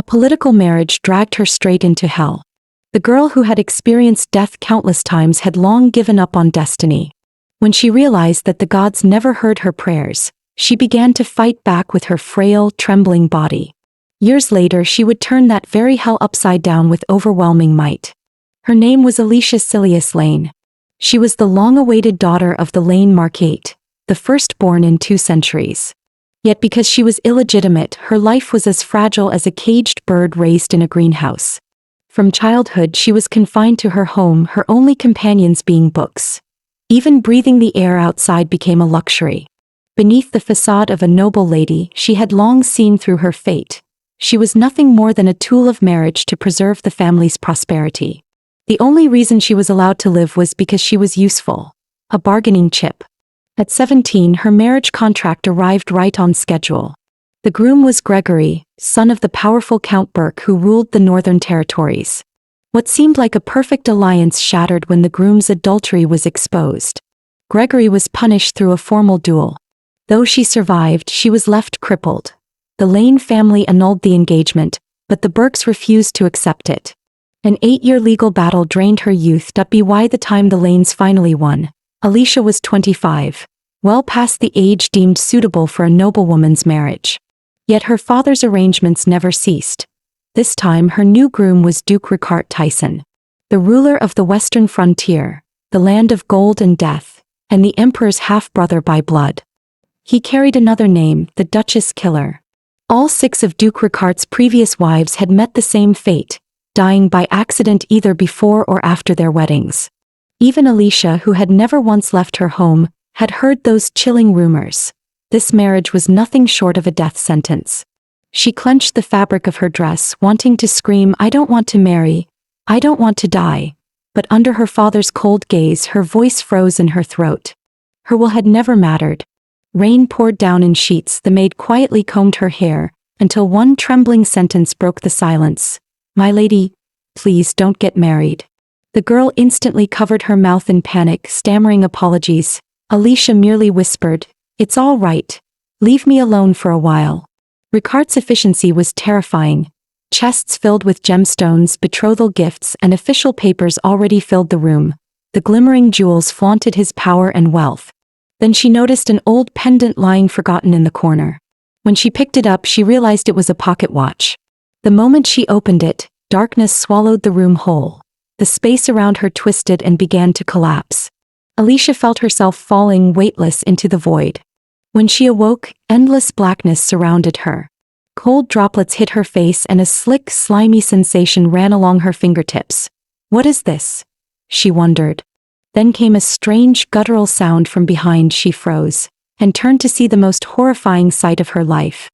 political marriage dragged her straight into hell. The girl who had experienced death countless times had long given up on destiny. When she realized that the gods never heard her prayers, she began to fight back with her frail, trembling body. Years later she would turn that very hell upside down with overwhelming might. Her name was Alicia Silius Lane. She was the long-awaited daughter of the Lane Marquette, the firstborn in 2 centuries. Yet because she was illegitimate, her life was as fragile as a caged bird raised in a greenhouse. From childhood she was confined to her home, her only companions being books. Even breathing the air outside became a luxury. Beneath the facade of a noble lady, she had long seen through her fate. She was nothing more than a tool of marriage to preserve the family's prosperity. The only reason she was allowed to live was because she was useful, a bargaining chip. At 17, her marriage contract arrived right on schedule. The groom was Gregory, son of the powerful Count Burke who ruled the Northern Territories. What seemed like a perfect alliance shattered when the groom's adultery was exposed. Gregory was punished through a formal duel. Though she survived, she was left crippled. The Lane family annulled the engagement, but the Burkes refused to accept it. An 8-year legal battle drained her youth. By the time the Lanes finally won, Alicia was 25, well past the age deemed suitable for a noblewoman's marriage. Yet her father's arrangements never ceased. This time her new groom was Duke Ricard Tyson, the ruler of the western frontier, the land of gold and death, and the emperor's half-brother by blood. He carried another name, the Duchess Killer. All 6 of Duke Ricard's previous wives had met the same fate, dying by accident either before or after their weddings. Even Alicia, who had never once left her home, had heard those chilling rumors. This marriage was nothing short of a death sentence. She clenched the fabric of her dress, wanting to scream, "I don't want to marry. I don't want to die." But under her father's cold gaze, her voice froze in her throat. Her will had never mattered. Rain poured down in sheets. The maid quietly combed her hair, until one trembling sentence broke the silence. "My lady, please don't get married." The girl instantly covered her mouth in panic, stammering apologies. Alicia merely whispered, "It's all right. Leave me alone for a while." Ricard's efficiency was terrifying. Chests filled with gemstones, betrothal gifts, and official papers already filled the room. The glimmering jewels flaunted his power and wealth. Then she noticed an old pendant lying forgotten in the corner. When she picked it up, she realized it was a pocket watch. The moment she opened it, darkness swallowed the room whole. The space around her twisted and began to collapse. Alicia felt herself falling weightless into the void. When she awoke, endless blackness surrounded her. Cold droplets hit her face and a slick, slimy sensation ran along her fingertips. "What is this?" she wondered. Then came a strange, guttural sound from behind. She froze, and turned to see the most horrifying sight of her life.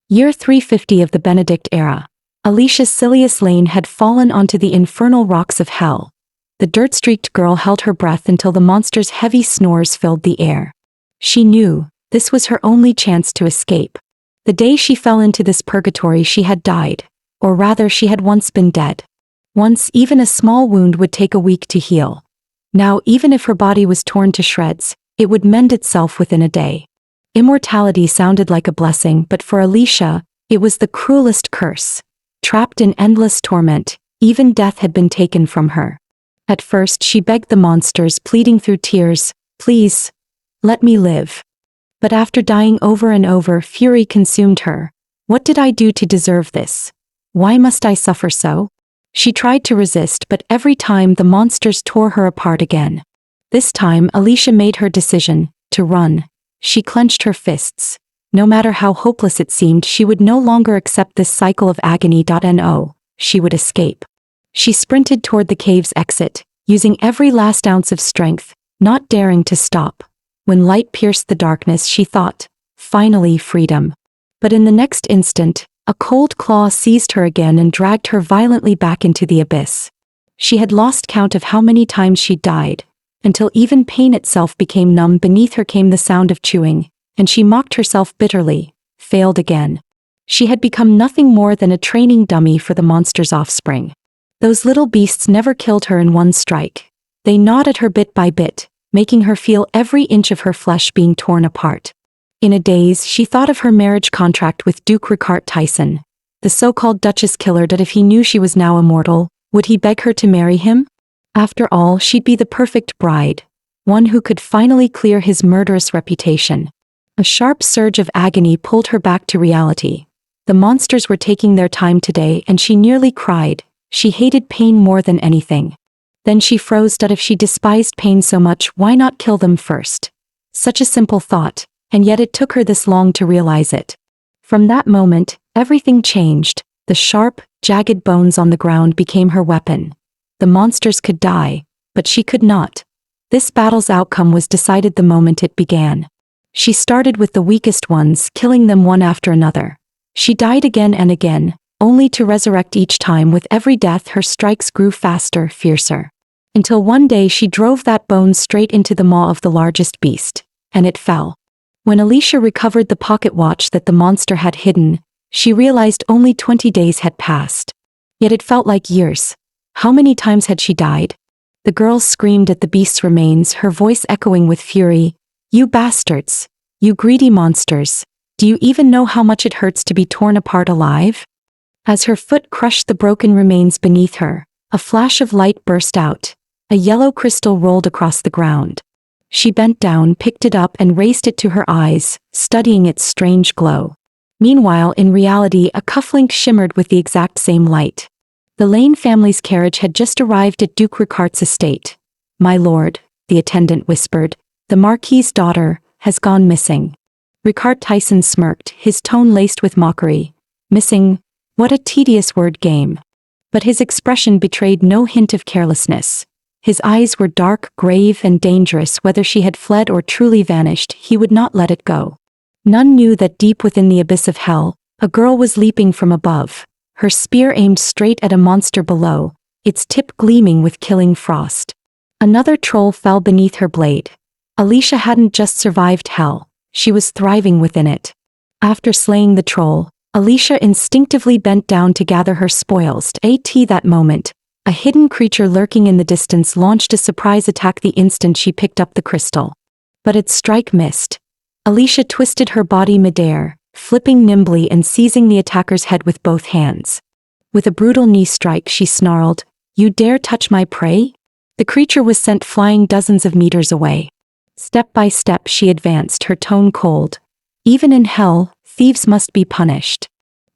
Year 350 of the Benedict era. Alicia Silius Lane had fallen onto the infernal rocks of hell. The dirt-streaked girl held her breath until the monster's heavy snores filled the air. She knew this was her only chance to escape. The day she fell into this purgatory she had died, or rather she had once been dead. Once even a small wound would take a week to heal. Now even if her body was torn to shreds, it would mend itself within a day. Immortality sounded like a blessing, but for Alicia, it was the cruelest curse. Trapped in endless torment, even death had been taken from her. At first she begged the monsters, pleading through tears, "Please, let me live." But after dying over and over, fury consumed her. "What did I do to deserve this? Why must I suffer so?" She tried to resist, but every time the monsters tore her apart again. This time Alicia made her decision, to run. She clenched her fists. No matter how hopeless it seemed, she would no longer accept this cycle of agony. No, she would escape. She sprinted toward the cave's exit, using every last ounce of strength, not daring to stop. When light pierced the darkness, she thought, finally freedom. But in the next instant, a cold claw seized her again and dragged her violently back into the abyss. She had lost count of how many times she'd died, until even pain itself became numb. Beneath her came the sound of chewing, and she mocked herself bitterly, failed again. She had become nothing more than a training dummy for the monster's offspring. Those little beasts never killed her in one strike. They gnawed at her bit by bit, making her feel every inch of her flesh being torn apart. In a daze, she thought of her marriage contract with Duke Ricard Tyson. The so-called Duchess killer, that if he knew she was now immortal, would he beg her to marry him? After all, she'd be the perfect bride, one who could finally clear his murderous reputation. A sharp surge of agony pulled her back to reality. The monsters were taking their time today, and she nearly cried. She hated pain more than anything. Then she froze, that if she despised pain so much, why not kill them first? Such a simple thought, and yet it took her this long to realize it. From that moment, everything changed. The sharp, jagged bones on the ground became her weapon. The monsters could die, but she could not. This battle's outcome was decided the moment it began. She started with the weakest ones, killing them one after another. She died again and again, only to resurrect each time. With every death, her strikes grew faster, fiercer. Until one day she drove that bone straight into the maw of the largest beast, and it fell. When Alicia recovered the pocket watch that the monster had hidden, she realized only 20 days had passed. Yet it felt like years. How many times had she died? The girl screamed at the beast's remains, her voice echoing with fury. "You bastards! You greedy monsters! Do you even know how much it hurts to be torn apart alive?" As her foot crushed the broken remains beneath her, a flash of light burst out. A yellow crystal rolled across the ground. She bent down, picked it up, and raised it to her eyes, studying its strange glow. Meanwhile, in reality, a cufflink shimmered with the exact same light. The Lane family's carriage had just arrived at Duke Ricard's estate. "My lord," the attendant whispered, "the Marquis's daughter has gone missing." Ricard Tyson smirked, his tone laced with mockery. "Missing? What a tedious word game." But his expression betrayed no hint of carelessness. His eyes were dark, grave, and dangerous. Whether she had fled or truly vanished, he would not let it go. None knew that deep within the abyss of hell, a girl was leaping from above, her spear aimed straight at a monster below, its tip gleaming with killing frost. Another troll fell beneath her blade. Alicia hadn't just survived hell, she was thriving within it. After slaying the troll, Alicia instinctively bent down to gather her spoils. At that moment, a hidden creature lurking in the distance launched a surprise attack the instant she picked up the crystal. But its strike missed. Alicia twisted her body midair, flipping nimbly and seizing the attacker's head with both hands. With a brutal knee strike, she snarled, "You dare touch my prey?" The creature was sent flying dozens of meters away. Step by step she advanced, her tone cold. "Even in hell, thieves must be punished."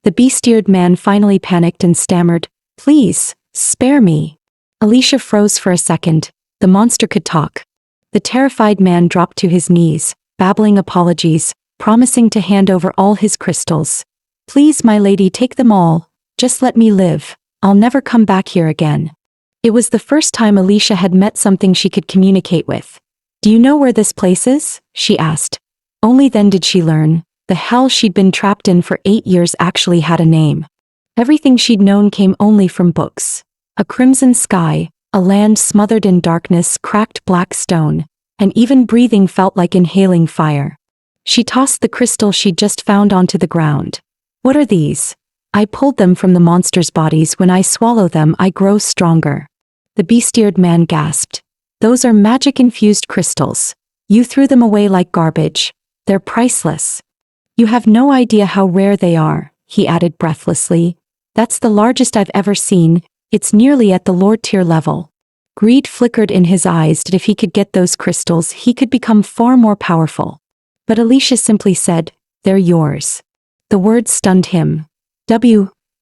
The beast-eared man finally panicked and stammered, "Please, spare me." Alicia froze for a second. The monster could talk. The terrified man dropped to his knees, babbling apologies, promising to hand over all his crystals. "Please, my lady, take them all. Just let me live. I'll never come back here again." It was the first time Alicia had met something she could communicate with. "Do you know where this place is?" she asked. Only then did she learn, the hell she'd been trapped in for 8 years actually had a name. Everything she'd known came only from books. A crimson sky, a land smothered in darkness, cracked black stone, and even breathing felt like inhaling fire. She tossed the crystal she'd just found onto the ground. "What are these?" "I pulled them from the monsters' bodies. When I swallow them, I grow stronger." The beast-eared man gasped. "Those are magic-infused crystals. You threw them away like garbage. They're priceless." "You have no idea how rare they are," he added breathlessly. "That's the largest I've ever seen. It's nearly at the Lord tier level." Greed flickered in his eyes that if he could get those crystals, he could become far more powerful. But Alicia simply said, "They're yours." The words stunned him.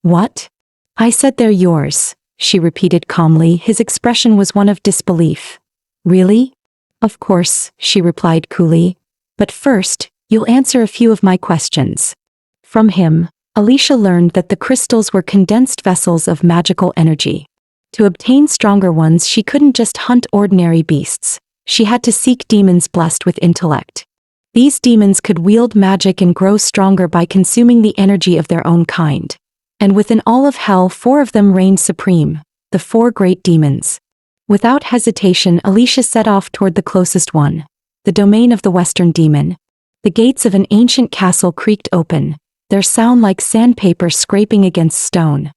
What? "I said they're yours," she repeated calmly. His expression was one of disbelief. "Really?" "Of course," she replied coolly. "But first, you'll answer a few of my questions." From him, Alicia learned that the crystals were condensed vessels of magical energy. To obtain stronger ones, she couldn't just hunt ordinary beasts. She had to seek demons blessed with intellect. These demons could wield magic and grow stronger by consuming the energy of their own kind. And within all of hell, 4 of them reigned supreme, the 4 great demons. Without hesitation, Alicia set off toward the closest one, the domain of the Western Demon. The gates of an ancient castle creaked open, their sound like sandpaper scraping against stone.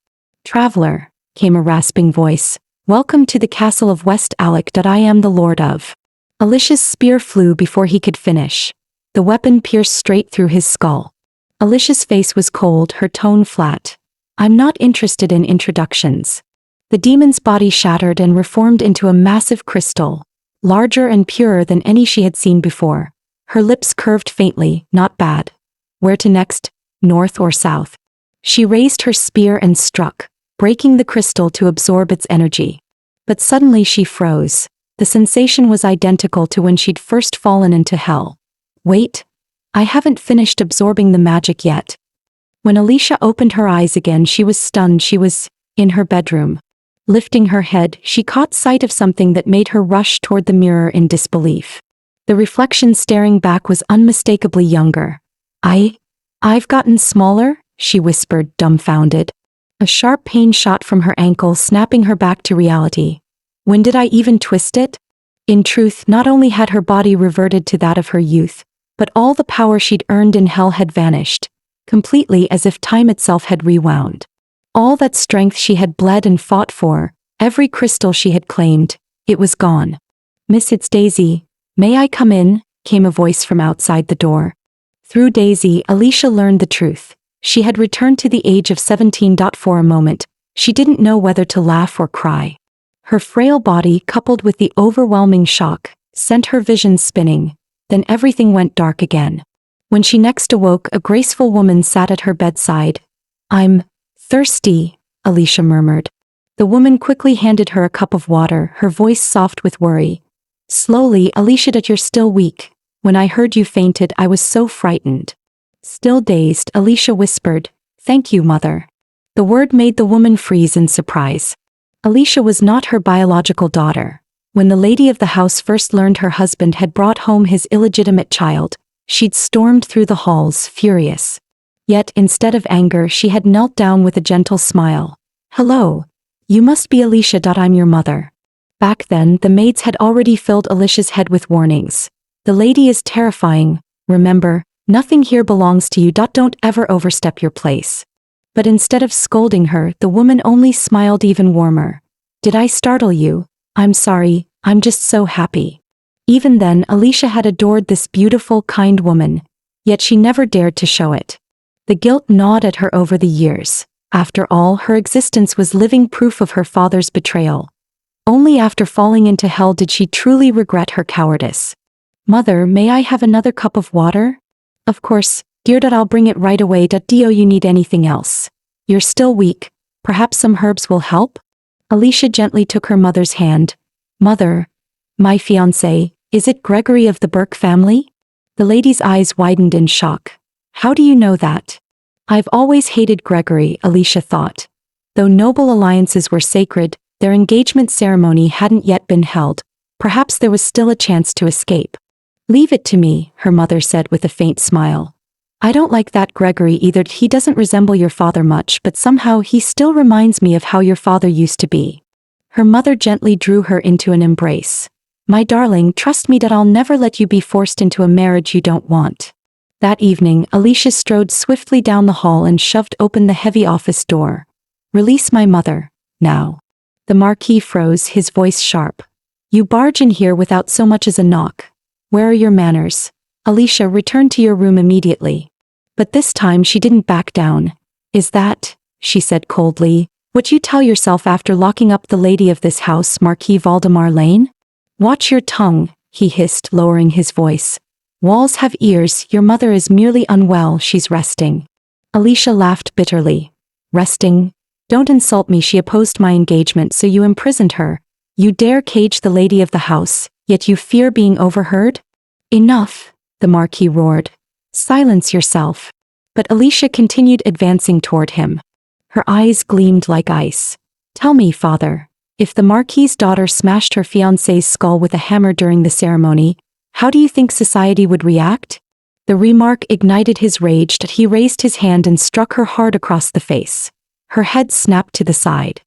"Traveler," came a rasping voice, "welcome to the castle of West Alec that I am the lord of." Alicia's spear flew before he could finish. The weapon pierced straight through his skull. Alicia's face was cold, her tone flat. I'm not interested in introductions. The demon's body shattered and reformed into a massive crystal, larger and purer than any she had seen before. Her lips curved faintly. Not bad. Where to next? North or south? She raised her spear and struck, breaking the crystal to absorb its energy. But suddenly she froze. The sensation was identical to when she'd first fallen into hell. Wait. I haven't finished absorbing the magic yet. When Alicia opened her eyes again, she was stunned. She was in her bedroom. Lifting her head, she caught sight of something that made her rush toward the mirror in disbelief. The reflection staring back was unmistakably younger. I've gotten smaller, she whispered, dumbfounded. A sharp pain shot from her ankle, snapping her back to reality. When did I even twist it? In truth, not only had her body reverted to that of her youth, but all the power she'd earned in hell had vanished, completely, as if time itself had rewound. All that strength she had bled and fought for, every crystal she had claimed, it was gone. Miss, it's Daisy. May I come in? Came a voice from outside the door. Through Daisy, Alicia learned the truth. She had returned to the age of 17. For a moment, she didn't know whether to laugh or cry. Her frail body, coupled with the overwhelming shock, sent her vision spinning. Then everything went dark again. When she next awoke, a graceful woman sat at her bedside. I'm thirsty, Alicia murmured. The woman quickly handed her a cup of water, her voice soft with worry. Slowly, Alicia, that you're still weak. When I heard you fainted, I was so frightened. Still dazed, Alicia whispered, Thank you, mother. The word made the woman freeze in surprise. Alicia was not her biological daughter. When the lady of the house first learned her husband had brought home his illegitimate child, she'd stormed through the halls, furious. Yet, instead of anger, she had knelt down with a gentle smile. Hello. You must be Alicia. I'm your mother. Back then, the maids had already filled Alicia's head with warnings. The lady is terrifying. Remember, nothing here belongs to you. Don't ever overstep your place. But instead of scolding her, the woman only smiled even warmer. Did I startle you? I'm sorry, I'm just so happy. Even then, Alicia had adored this beautiful, kind woman, yet she never dared to show it. The guilt gnawed at her over the years. After all, her existence was living proof of her father's betrayal. Only after falling into hell did she truly regret her cowardice. Mother, may I have another cup of water? Of course, dear. I'll bring it right away. Do you need anything else? You're still weak. Perhaps some herbs will help? Alicia gently took her mother's hand. Mother, my fiancé, is it Gregory of the Burke family? The lady's eyes widened in shock. How do you know that? I've always hated Gregory, Alicia thought. Though noble alliances were sacred, their engagement ceremony hadn't yet been held. Perhaps there was still a chance to escape. Leave it to me, her mother said with a faint smile. I don't like that Gregory either. He doesn't resemble your father much, but somehow he still reminds me of how your father used to be. Her mother gently drew her into an embrace. My darling, trust me that I'll never let you be forced into a marriage you don't want. That evening, Alicia strode swiftly down the hall and shoved open the heavy office door. Release my mother, now. The Marquis froze, his voice sharp. You barge in here without so much as a knock. Where are your manners? Alicia, return to your room immediately. But this time she didn't back down. Is that, she said coldly, what you tell yourself after locking up the lady of this house, Marquis Valdemar Lane? Watch your tongue, he hissed, lowering his voice. Walls have ears. Your mother is merely unwell. She's resting. Alicia laughed bitterly. Resting? Don't insult me. She opposed my engagement, so you imprisoned her. You dare cage the lady of the house, yet you fear being overheard? Enough, the Marquis roared. Silence yourself. But Alicia continued advancing toward him. Her eyes gleamed like ice. Tell me, father, if the Marquis's daughter smashed her fiancé's skull with a hammer during the ceremony, how do you think society would react? The remark ignited his rage. He raised his hand and struck her hard across the face. Her head snapped to the side.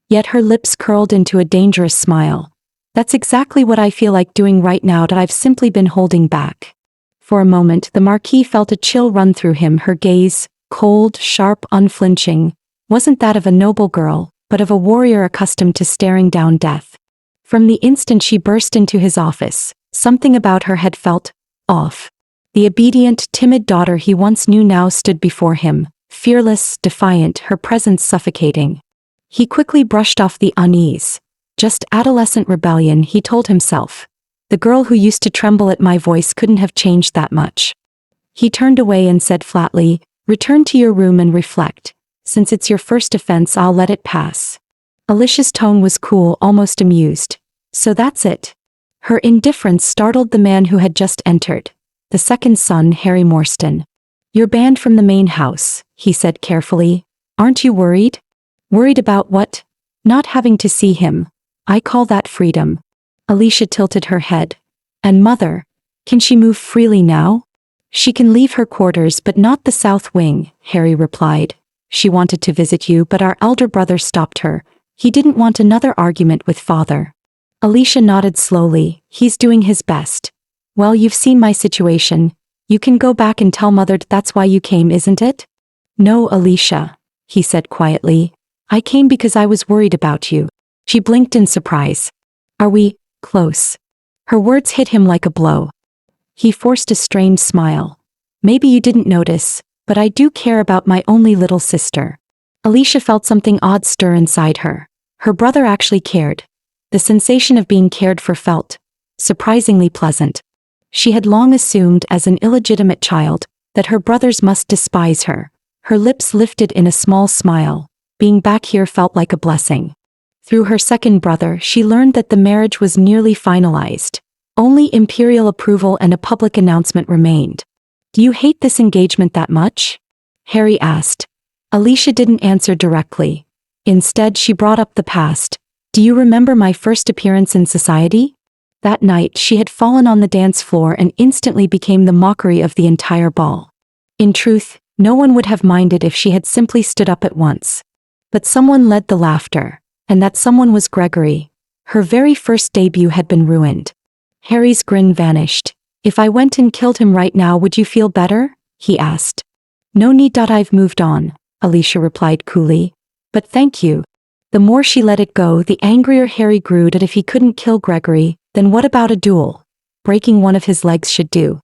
Yet her lips curled into a dangerous smile. That's exactly what I feel like doing right now. That I've simply been holding back. For a moment, the Marquis felt a chill run through him. Her gaze, cold, sharp, unflinching, wasn't that of a noble girl, but of a warrior accustomed to staring down death. From the instant she burst into his office, something about her had felt off. The obedient, timid daughter he once knew now stood before him, fearless, defiant, her presence suffocating. He quickly brushed off the unease. Just adolescent rebellion, he told himself. The girl who used to tremble at my voice couldn't have changed that much. He turned away and said flatly, "Return to your room and reflect. Since it's your first offense, I'll let it pass." Alicia's tone was cool, almost amused. "So that's it?" Her indifference startled the man who had just entered. The second son, Harry Morstan. "You're banned from the main house," he said carefully. "Aren't you worried?" "Worried about what?" "Not having to see him. I call that freedom." Alicia tilted her head. "And mother? Can she move freely now?" "She can leave her quarters but not the south wing," Harry replied. "She wanted to visit you but our elder brother stopped her. He didn't want another argument with father." Alicia nodded slowly. "He's doing his best. Well, you've seen my situation. You can go back and tell mother that's why you came, isn't it?" "No, Alicia," he said quietly. "I came because I was worried about you." She blinked in surprise. "Are we close?" Her words hit him like a blow. He forced a strained smile. "Maybe you didn't notice, but I do care about my only little sister." Alicia felt something odd stir inside her. Her brother actually cared. The sensation of being cared for felt surprisingly pleasant. She had long assumed as an illegitimate child that her brothers must despise her. Her lips lifted in a small smile. Being back here felt like a blessing. Through her second brother, she learned that the marriage was nearly finalized. Only imperial approval and a public announcement remained. "Do you hate this engagement that much?" Harry asked. Alicia didn't answer directly. Instead, she brought up the past. "Do you remember my first appearance in society?" That night, she had fallen on the dance floor and instantly became the mockery of the entire ball. In truth, no one would have minded if she had simply stood up at once. But someone led the laughter. And that someone was Gregory. Her very first debut had been ruined. Harry's grin vanished. "If I went and killed him right now, would you feel better?" he asked. "No need. I've moved on," Alicia replied coolly. "But thank you." The more she let it go, the angrier Harry grew that if he couldn't kill Gregory, then what about a duel? Breaking one of his legs should do.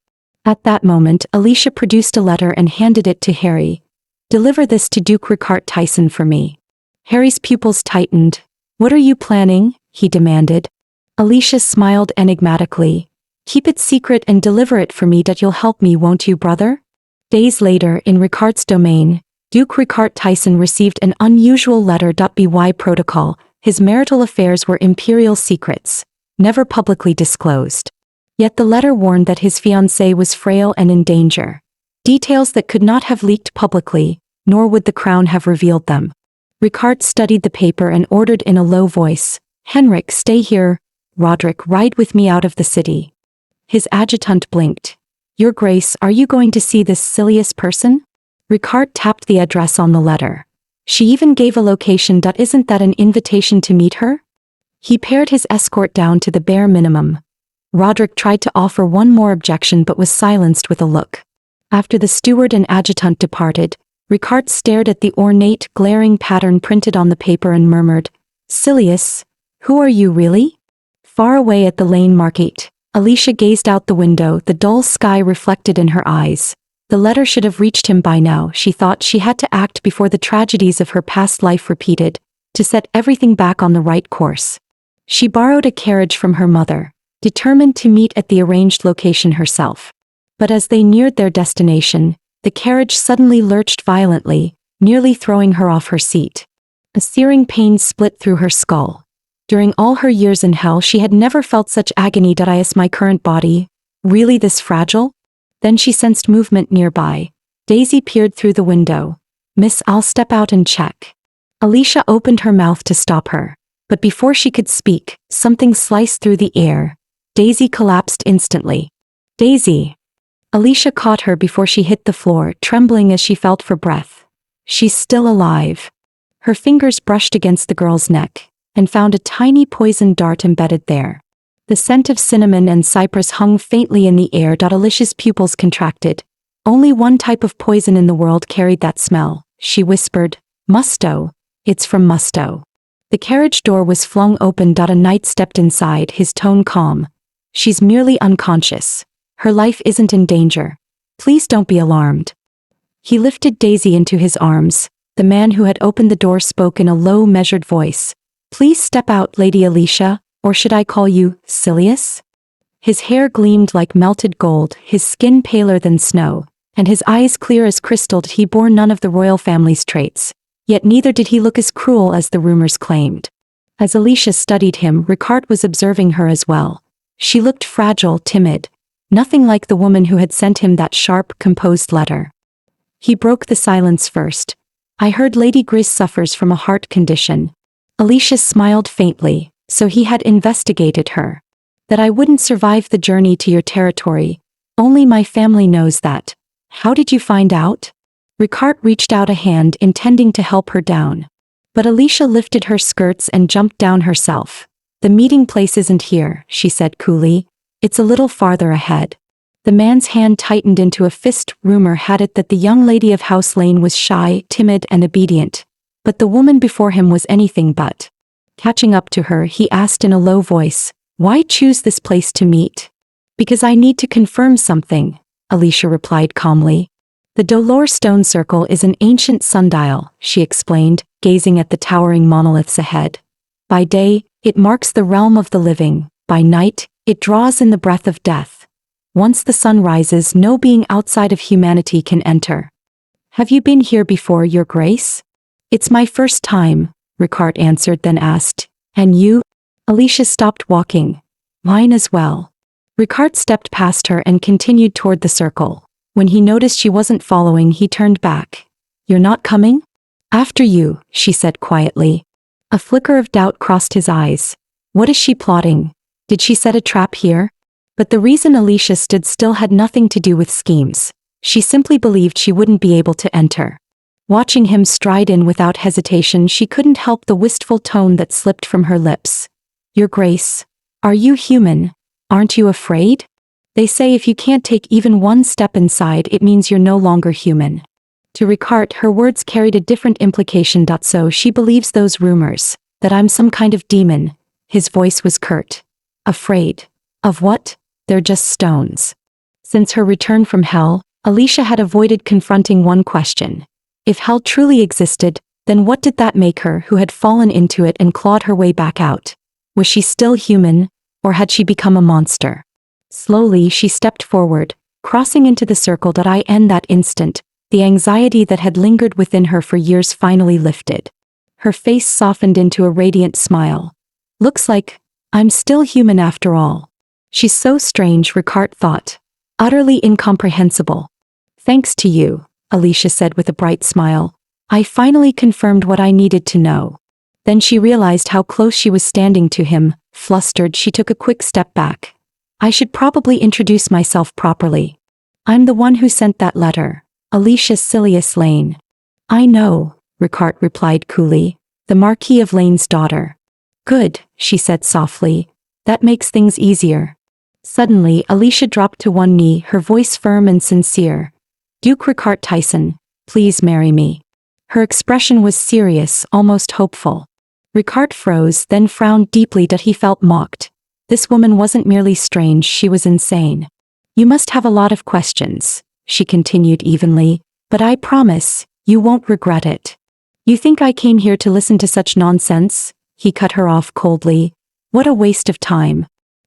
At that moment, Alicia produced a letter and handed it to Harry. "Deliver this to Duke Ricard Tyson for me." Harry's pupils tightened. "What are you planning?" he demanded. Alicia smiled enigmatically. "Keep it secret and deliver it for me. You'll help me, won't you, brother?" Days later, in Ricard's domain, Duke Ricard Tyson received an unusual letter. By protocol, his marital affairs were imperial secrets, never publicly disclosed. Yet the letter warned that his fiancée was frail and in danger. Details that could not have leaked publicly, nor would the crown have revealed them. Ricard studied the paper and ordered in a low voice, "Henrik, stay here. Roderick, ride with me out of the city." His adjutant blinked. "Your Grace, are you going to see this silliest person?" Ricard tapped the address on the letter. "She even gave a location. Isn't that an invitation to meet her?" He pared his escort down to the bare minimum. Roderick tried to offer one more objection but was silenced with a look. After the steward and adjutant departed, Ricard stared at the ornate, glaring pattern printed on the paper and murmured, "Silius, who are you really?" Far away at the lane market, Alicia gazed out the window, the dull sky reflected in her eyes. The letter should have reached him by now. She thought she had to act before the tragedies of her past life repeated, to set everything back on the right course. She borrowed a carriage from her mother, determined to meet at the arranged location herself. But as they neared their destination, the carriage suddenly lurched violently, nearly throwing her off her seat. A searing pain split through her skull. During all her years in hell, she had never felt such agony. Is my current body really this fragile? Then she sensed movement nearby. Daisy peered through the window. "Miss, I'll step out and check." Alicia opened her mouth to stop her. But before she could speak, something sliced through the air. Daisy collapsed instantly. "Daisy!" Alicia caught her before she hit the floor, trembling as she felt for breath. "She's still alive." Her fingers brushed against the girl's neck, and found a tiny poison dart embedded there. The scent of cinnamon and cypress hung faintly in the air. Alicia's pupils contracted. Only one type of poison in the world carried that smell, she whispered. "Musto. It's from Musto." The carriage door was flung open. A knight stepped inside, his tone calm. "She's merely unconscious. Her life isn't in danger. Please don't be alarmed." He lifted Daisy into his arms. The man who had opened the door spoke in a low, measured voice. Please step out, Lady Alicia, or should I call you Silius? His hair gleamed like melted gold, his skin paler than snow, and his eyes clear as crystal. He bore none of the royal family's traits, yet neither did he look as cruel as the rumors claimed. As Alicia studied him, Ricard was observing her as well. She looked fragile, timid, nothing like the woman who had sent him that sharp, composed letter. He broke the silence first. I heard Lady Gris suffers from a heart condition. Alicia smiled faintly. So he had investigated her. That I wouldn't survive the journey to your territory. Only my family knows that. How did you find out? Ricard reached out a hand intending to help her down. But Alicia lifted her skirts and jumped down herself. The meeting place isn't here, she said coolly. It's a little farther ahead. The man's hand tightened into a fist. Rumor had it that the young lady of House Lane was shy, timid, and obedient. But the woman before him was anything but. Catching up to her, he asked in a low voice, why choose this place to meet? Because I need to confirm something, Alicia replied calmly. The Dolor Stone Circle is an ancient sundial, she explained, gazing at the towering monoliths ahead. By day, it marks the realm of the living. By night, it draws in the breath of death. Once the sun rises, no being outside of humanity can enter. Have you been here before, Your Grace? It's my first time, Ricard answered, then asked, and you? Alicia stopped walking. Mine as well. Ricard stepped past her and continued toward the circle. When he noticed she wasn't following, he turned back. You're not coming? After you, she said quietly. A flicker of doubt crossed his eyes. What is she plotting? Did she set a trap here? But the reason Alicia stood still had nothing to do with schemes. She simply believed she wouldn't be able to enter. Watching him stride in without hesitation, she couldn't help the wistful tone that slipped from her lips. Your Grace, are you human? Aren't you afraid? They say if you can't take even one step inside, it means you're no longer human. To Ricard, her words carried a different implication. So she believes those rumors, that I'm some kind of demon. His voice was curt. Afraid. Of what? They're just stones. Since her return from hell, Alicia had avoided confronting one question. If hell truly existed, then what did that make her who had fallen into it and clawed her way back out? Was she still human, or had she become a monster? Slowly she stepped forward, crossing into the circle. In that instant, the anxiety that had lingered within her for years finally lifted. Her face softened into a radiant smile. Looks like I'm still human after all. She's so strange, Ricard thought. Utterly incomprehensible. Thanks to you, Alicia said with a bright smile. I finally confirmed what I needed to know. Then she realized how close she was standing to him. Flustered, she took a quick step back. I should probably introduce myself properly. I'm the one who sent that letter, Alicia Silius Lane. I know, Ricard replied coolly. The Marquis of Lane's daughter. Good, she said softly. That makes things easier. Suddenly, Alicia dropped to one knee, her voice firm and sincere. Duke Ricard Tyson, please marry me. Her expression was serious, almost hopeful. Ricard froze, then frowned deeply. He felt mocked. This woman wasn't merely strange, she was insane. You must have a lot of questions, she continued evenly, but I promise, you won't regret it. You think I came here to listen to such nonsense? He cut her off coldly. What a waste of time.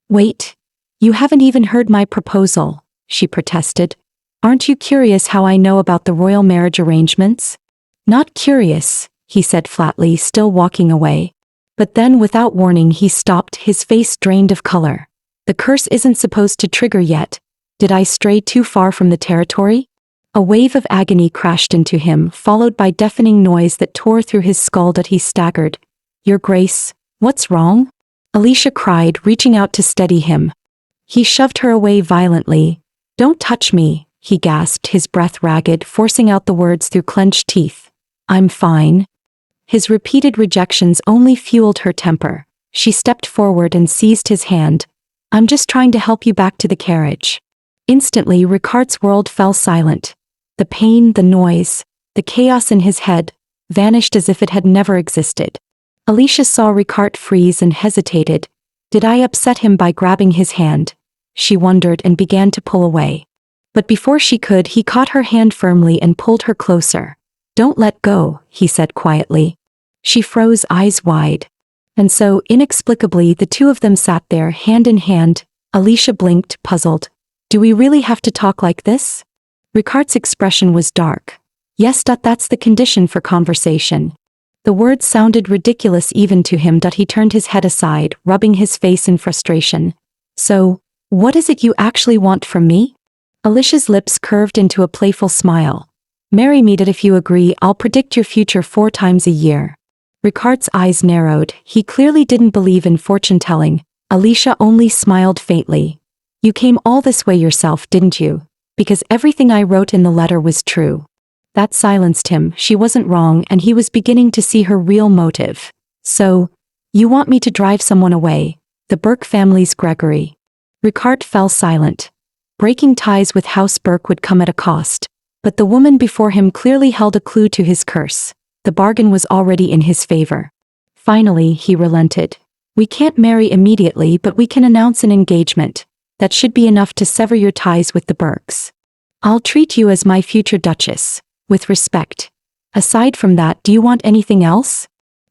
Wait. You haven't even heard my proposal, she protested. Aren't you curious how I know about the royal marriage arrangements? Not curious, he said flatly, still walking away. But then without warning he stopped, his face drained of color. The curse isn't supposed to trigger yet. Did I stray too far from the territory? A wave of agony crashed into him, followed by deafening noise that tore through his skull. He staggered. Your Grace, what's wrong? Alicia cried, reaching out to steady him. He shoved her away violently. Don't touch me, he gasped, his breath ragged, forcing out the words through clenched teeth. I'm fine. His repeated rejections only fueled her temper. She stepped forward and seized his hand. I'm just trying to help you back to the carriage. Instantly, Ricard's world fell silent. The pain, the noise, the chaos in his head vanished as if it had never existed. Alicia saw Ricard freeze and hesitated. Did I upset him by grabbing his hand? She wondered and began to pull away. But before she could, he caught her hand firmly and pulled her closer. "Don't let go," he said quietly. She froze, eyes wide. And so, inexplicably, the two of them sat there, hand in hand. Alicia blinked, puzzled. "Do we really have to talk like this?" Ricard's expression was dark. "Yes, that's the condition for conversation." The words sounded ridiculous even to him. He turned his head aside, rubbing his face in frustration. "So, what is it you actually want from me?" Alicia's lips curved into a playful smile. "Marry me, if you agree. I'll predict your future 4 times a year." Ricard's eyes narrowed. He clearly didn't believe in fortune-telling. Alicia only smiled faintly. "You came all this way yourself, didn't you? Because everything I wrote in the letter was true." That silenced him. She wasn't wrong, and he was beginning to see her real motive. "So, you want me to drive someone away? The Burke family's Gregory?" Ricard fell silent. Breaking ties with House Burke would come at a cost. But the woman before him clearly held a clue to his curse. The bargain was already in his favor. Finally, he relented. "We can't marry immediately, but we can announce an engagement. That should be enough to sever your ties with the Burkes. I'll treat you as my future Duchess, with respect. Aside from that, do you want anything else?"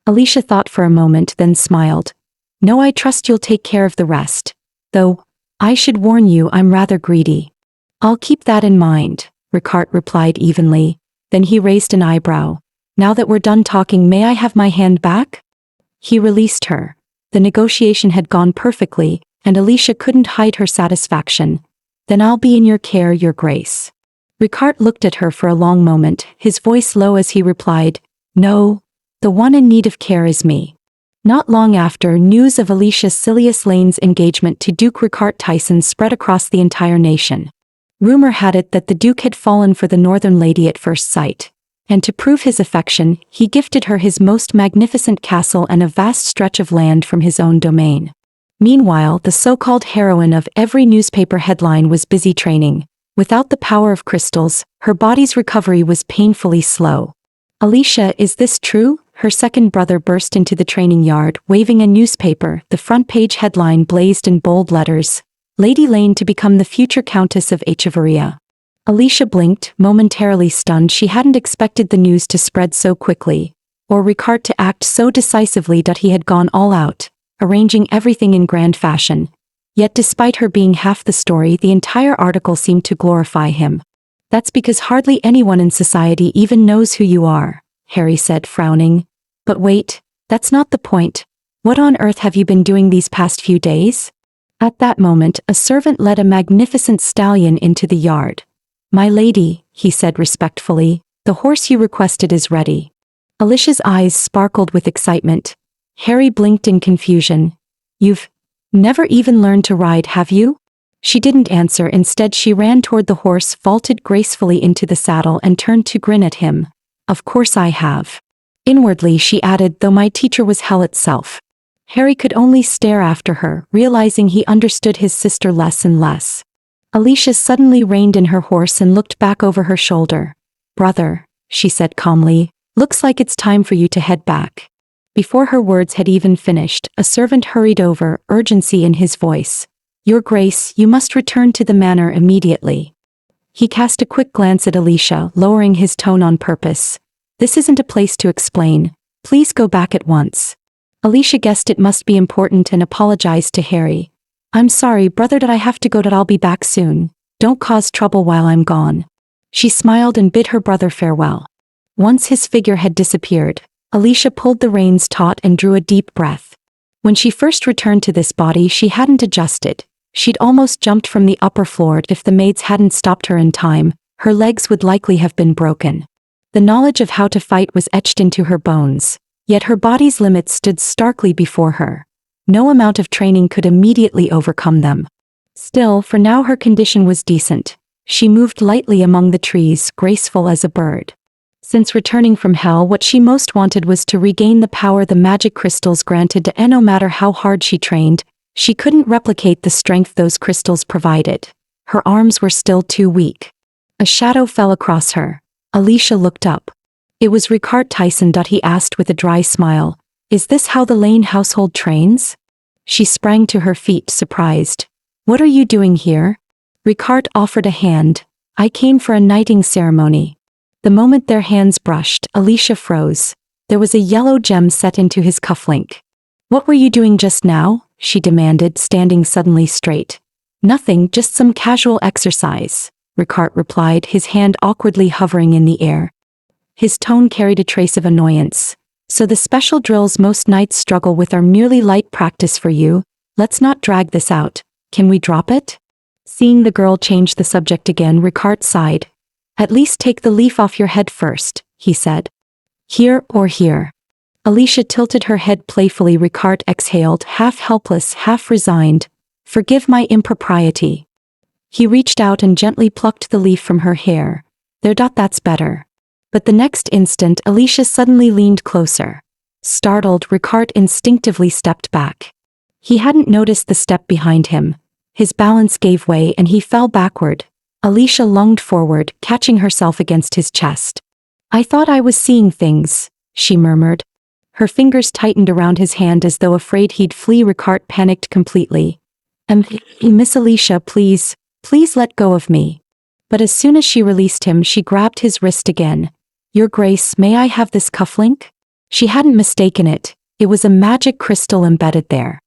Alicia thought for a moment, then smiled. "No, I trust you'll take care of the rest. Though, I should warn you, I'm rather greedy." "I'll keep that in mind," Ricard replied evenly. Then he raised an eyebrow. "Now that we're done talking, may I have my hand back?" He released her. The negotiation had gone perfectly, and Alicia couldn't hide her satisfaction. "Then I'll be in your care, Your Grace." Ricard looked at her for a long moment, his voice low as he replied, "No, the one in need of care is me." Not long after, news of Alicia Silius Lane's engagement to Duke Ricard Tyson spread across the entire nation. Rumor had it that the Duke had fallen for the northern lady at first sight. And to prove his affection, he gifted her his most magnificent castle and a vast stretch of land from his own domain. Meanwhile, the so-called heroine of every newspaper headline was busy training. Without the power of crystals, her body's recovery was painfully slow. "Alicia, is this true?" Her second brother burst into the training yard, waving a newspaper. The front-page headline blazed in bold letters, "Lady Lane to become the future Countess of Echevarria." Alicia blinked, momentarily stunned. She hadn't expected the news to spread so quickly, or Ricard to act so decisively that he had gone all out, arranging everything in grand fashion. Yet despite her being half the story, the entire article seemed to glorify him. "That's because hardly anyone in society even knows who you are," Harry said, frowning. "But wait, that's not the point. What on earth have you been doing these past few days?" At that moment, a servant led a magnificent stallion into the yard. "My lady," he said respectfully, "the horse you requested is ready." Alicia's eyes sparkled with excitement. Harry blinked in confusion. "You've never even learned to ride, have you?" She didn't answer. Instead, she ran toward the horse, vaulted gracefully into the saddle, and turned to grin at him. "Of course I have." Inwardly, she added, "Though my teacher was hell itself." Harry could only stare after her, realizing he understood his sister less and less. Alicia suddenly reined in her horse and looked back over her shoulder. "Brother," she said calmly, "looks like it's time for you to head back." Before her words had even finished, a servant hurried over, urgency in his voice. "Your Grace, you must return to the manor immediately." He cast a quick glance at Alicia, lowering his tone on purpose. "This isn't a place to explain. Please go back at once." Alicia guessed it must be important and apologized to Harry. "I'm sorry, brother, that I have to go, that I'll be back soon. Don't cause trouble while I'm gone." She smiled and bid her brother farewell. Once his figure had disappeared, Alicia pulled the reins taut and drew a deep breath. When she first returned to this body, she hadn't adjusted. She'd almost jumped from the upper floor. If the maids hadn't stopped her in time, her legs would likely have been broken. The knowledge of how to fight was etched into her bones, yet her body's limits stood starkly before her. No amount of training could immediately overcome them. Still, for now her condition was decent. She moved lightly among the trees, graceful as a bird. Since returning from hell, what she most wanted was to regain the power the magic crystals granted to, and no matter how hard she trained, she couldn't replicate the strength those crystals provided. Her arms were still too weak. A shadow fell across her. Alicia looked up. It was Ricard Tyson. He asked with a dry smile, "Is this how the Lane household trains?" She sprang to her feet, surprised. "What are you doing here?" Ricard offered a hand. I came for a knighting ceremony. The moment their hands brushed, Alicia froze. There was a yellow gem set into his cufflink. What were you doing just now? She demanded, standing suddenly straight. Nothing, just some casual exercise, Ricard replied, his hand awkwardly hovering in the air. His tone carried a trace of annoyance. So the special drills most knights struggle with are merely light practice for you? Let's not drag this out. Can we drop it? Seeing the girl change the subject again, Ricard sighed. At least take the leaf off your head first, he said. Here or here? Alicia tilted her head playfully. Ricard exhaled, half helpless, half resigned. Forgive my impropriety. He reached out and gently plucked the leaf from her hair. That's better. But the next instant, Alicia suddenly leaned closer. Startled, Ricard instinctively stepped back. He hadn't noticed the step behind him. His balance gave way and he fell backward. Alicia lunged forward, catching herself against his chest. I thought I was seeing things, she murmured. Her fingers tightened around his hand as though afraid he'd flee. Ricard panicked completely. Miss Alicia, please let go of me. But as soon as she released him, she grabbed his wrist again. Your Grace, may I have this cufflink? She hadn't mistaken it. It was a magic crystal embedded there.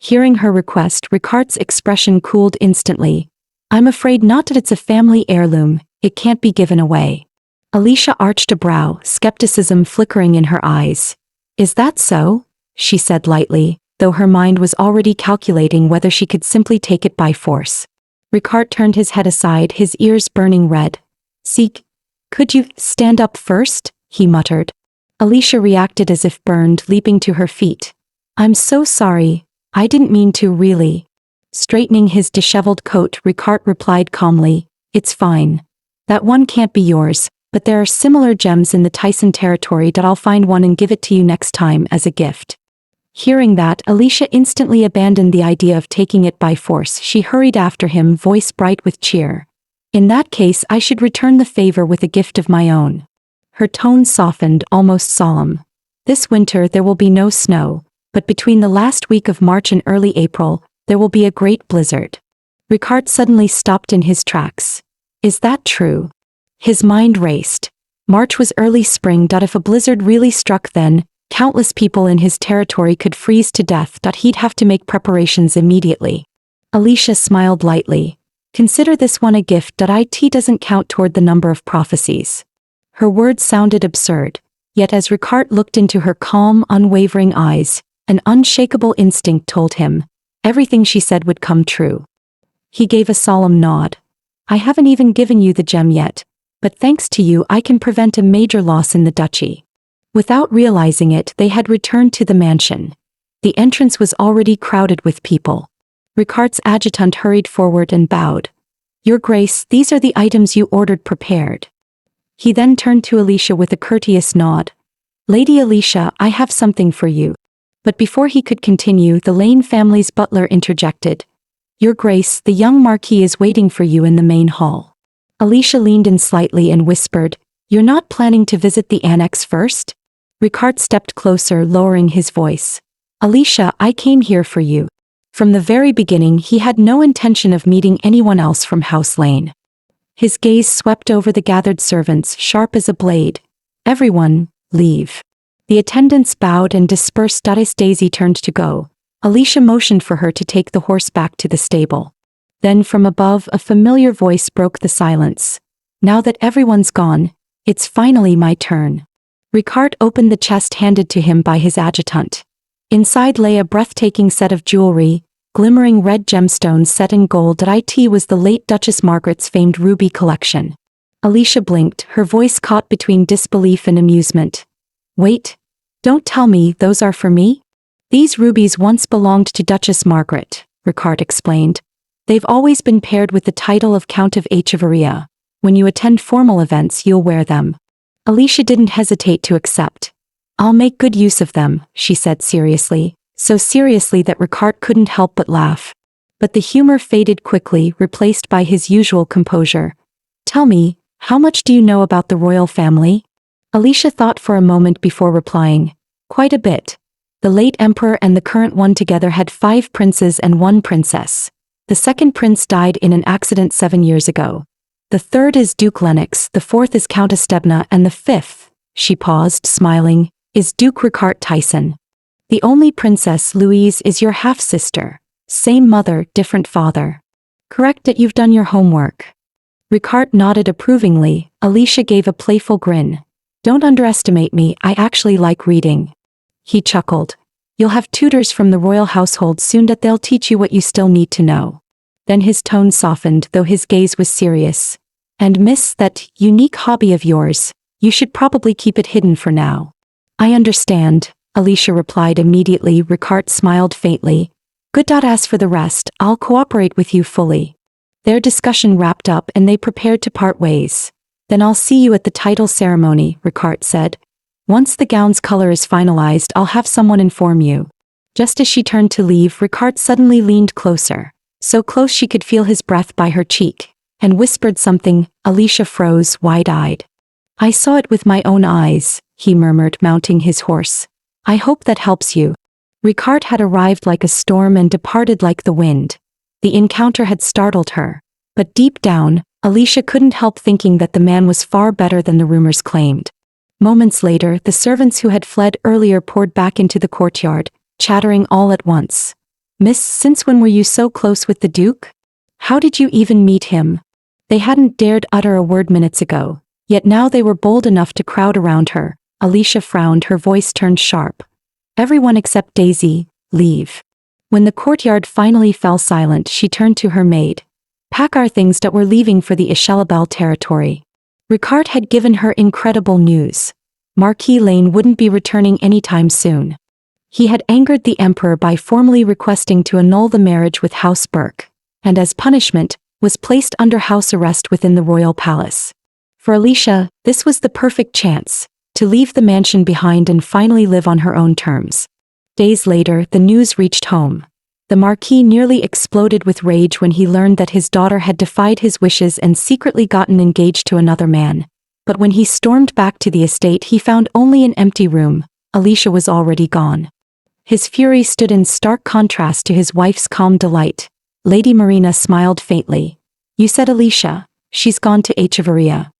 Hearing her request, Ricard's expression cooled instantly. I'm afraid not, that it's a family heirloom. It can't be given away. Alicia arched a brow, skepticism flickering in her eyes. Is that so? She said lightly, though her mind was already calculating whether she could simply take it by force. Ricard turned his head aside, his ears burning red. Could you stand up first? He muttered. Alicia reacted as if burned, leaping to her feet. I'm so sorry. I didn't mean to, really. Straightening his disheveled coat, Ricard replied calmly. It's fine. That one can't be yours, but there are similar gems in the Tyson territory that I'll find one and give it to you next time as a gift. Hearing that, Alicia instantly abandoned the idea of taking it by force. She hurried after him, voice bright with cheer. In that case, I should return the favor with a gift of my own. Her tone softened, almost solemn. This winter there will be no snow, but between the last week of March and early April, there will be a great blizzard. Ricard suddenly stopped in his tracks. Is that true? His mind raced. March was early spring. If a blizzard really struck then, countless people in his territory could freeze to death. He'd have to make preparations immediately. Alicia smiled lightly. Consider this one a gift. It doesn't count toward the number of prophecies. Her words sounded absurd, yet as Ricard looked into her calm, unwavering eyes, an unshakable instinct told him everything she said would come true. He gave a solemn nod. I haven't even given you the gem yet, but thanks to you I can prevent a major loss in the duchy. Without realizing it, they had returned to the mansion. The entrance was already crowded with people. Ricard's adjutant hurried forward and bowed. Your Grace, these are the items you ordered prepared. He then turned to Alicia with a courteous nod. Lady Alicia, I have something for you. But before he could continue, the Lane family's butler interjected. Your Grace, the young Marquis is waiting for you in the main hall. Alicia leaned in slightly and whispered, You're not planning to visit the annex first? Ricard stepped closer, lowering his voice. Alicia, I came here for you. From the very beginning, he had no intention of meeting anyone else from House Lane. His gaze swept over the gathered servants, sharp as a blade. Everyone, leave. The attendants bowed and dispersed. As Daisy turned to go, Alicia motioned for her to take the horse back to the stable. Then from above, a familiar voice broke the silence. Now that everyone's gone, it's finally my turn. Ricard opened the chest handed to him by his adjutant. Inside lay a breathtaking set of jewelry, glimmering red gemstones set in gold. It was the late Duchess Margaret's famed ruby collection. Alicia blinked, her voice caught between disbelief and amusement. Wait, don't tell me those are for me? These rubies once belonged to Duchess Margaret, Ricard explained. They've always been paired with the title of Count of Echevarria. When you attend formal events, you'll wear them. Alicia didn't hesitate to accept. I'll make good use of them, she said seriously, so seriously that Ricard couldn't help but laugh. But the humor faded quickly, replaced by his usual composure. Tell me, how much do you know about the royal family? Alicia thought for a moment before replying. Quite a bit. The late emperor and the current one together had 5 princes and 1 princess. The second prince died in an accident 7 years ago. The third is Duke Lennox, the fourth is Countess Stebna, and the fifth," she paused, smiling, "is Duke Ricard Tyson. The only Princess Louise is your half-sister. Same mother, different father. Correct that you've done your homework." Ricard nodded approvingly. Alicia gave a playful grin. "Don't underestimate me, I actually like reading." He chuckled. "You'll have tutors from the royal household soon that they'll teach you what you still need to know." Then his tone softened, though his gaze was serious. "And miss, that unique hobby of yours, you should probably keep it hidden for now." "I understand," Alicia replied immediately. Ricard smiled faintly. "Good. As for the rest, I'll cooperate with you fully." Their discussion wrapped up and they prepared to part ways. "Then I'll see you at the title ceremony," Ricard said. "Once the gown's color is finalized, I'll have someone inform you." Just as she turned to leave, Ricard suddenly leaned closer, so close she could feel his breath by her cheek, and whispered something. Alicia froze, wide-eyed. "I saw it with my own eyes," he murmured, mounting his horse. "I hope that helps you." Ricard had arrived like a storm and departed like the wind. The encounter had startled her, but deep down, Alicia couldn't help thinking that the man was far better than the rumors claimed. Moments later, the servants who had fled earlier poured back into the courtyard, chattering all at once. "Miss, since when were you so close with the Duke? How did you even meet him?" They hadn't dared utter a word minutes ago, yet now they were bold enough to crowd around her. Alicia frowned, her voice turned sharp. "Everyone except Daisy, leave." When the courtyard finally fell silent, she turned to her maid. "Pack our things that we're leaving for the Ishelabel territory." Ricard had given her incredible news. Marquis Lane wouldn't be returning anytime soon. He had angered the Emperor by formally requesting to annul the marriage with House Burke, and as punishment, was placed under house arrest within the royal palace. For Alicia, this was the perfect chance to leave the mansion behind and finally live on her own terms. Days later, the news reached home. The Marquis nearly exploded with rage when he learned that his daughter had defied his wishes and secretly gotten engaged to another man. But when he stormed back to the estate, he found only an empty room. Alicia was already gone. His fury stood in stark contrast to his wife's calm delight. Lady Marina smiled faintly. "You said Alicia, she's gone to Echevarria."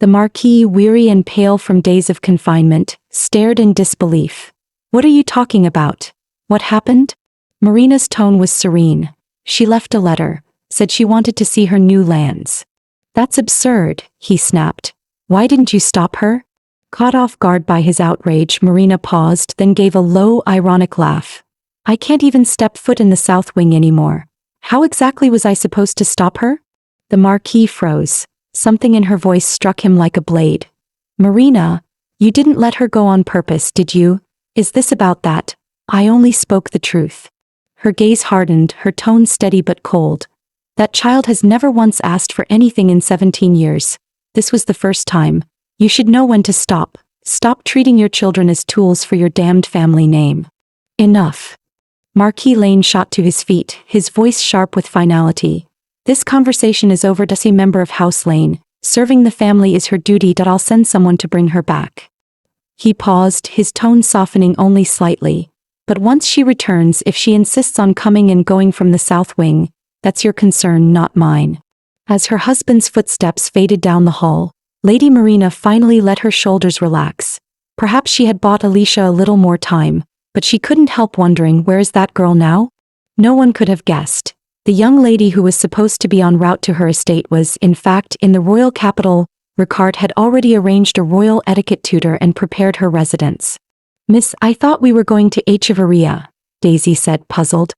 The Marquis, weary and pale from days of confinement, stared in disbelief. "What are you talking about? What happened?" Marina's tone was serene. "She left a letter, said she wanted to see her new lands." "That's absurd," he snapped. "Why didn't you stop her?" Caught off guard by his outrage, Marina paused, then gave a low, ironic laugh. "I can't even step foot in the South Wing anymore. How exactly was I supposed to stop her?" The Marquis froze. Something in her voice struck him like a blade. "Marina, you didn't let her go on purpose, did you? Is this about that?" "I only spoke the truth." Her gaze hardened, her tone steady but cold. "That child has never once asked for anything in 17 years. This was the first time. You should know when to stop. Stop treating your children as tools for your damned family name." "Enough." Marquis Lane shot to his feet, his voice sharp with finality. "This conversation is over. As a member of House Lane, serving the family is her duty. I'll send someone to bring her back." He paused, his tone softening only slightly. "But once she returns, if she insists on coming and going from the South Wing, that's your concern, not mine." As her husband's footsteps faded down the hall, Lady Marina finally let her shoulders relax. Perhaps she had bought Alicia a little more time, but she couldn't help wondering, where is that girl now? No one could have guessed. The young lady who was supposed to be en route to her estate was, in fact, in the royal capital. Ricard had already arranged a royal etiquette tutor and prepared her residence. "Miss, I thought we were going to Echevarria," Daisy said, puzzled.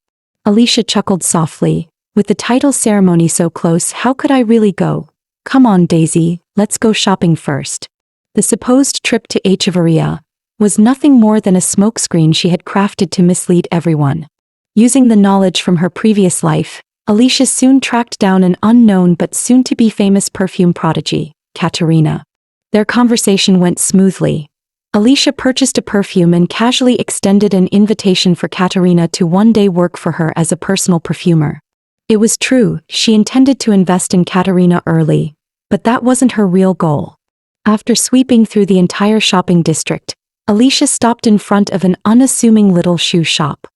Alicia chuckled softly. "With the title ceremony so close, how could I really go? Come on, Daisy, let's go shopping first." The supposed trip to Echevarria was nothing more than a smokescreen she had crafted to mislead everyone. Using the knowledge from her previous life, Alicia soon tracked down an unknown but soon-to-be famous perfume prodigy, Katerina. Their conversation went smoothly. Alicia purchased a perfume and casually extended an invitation for Katerina to one day work for her as a personal perfumer. It was true, she intended to invest in Katerina early, but that wasn't her real goal. After sweeping through the entire shopping district, Alicia stopped in front of an unassuming little shoe shop.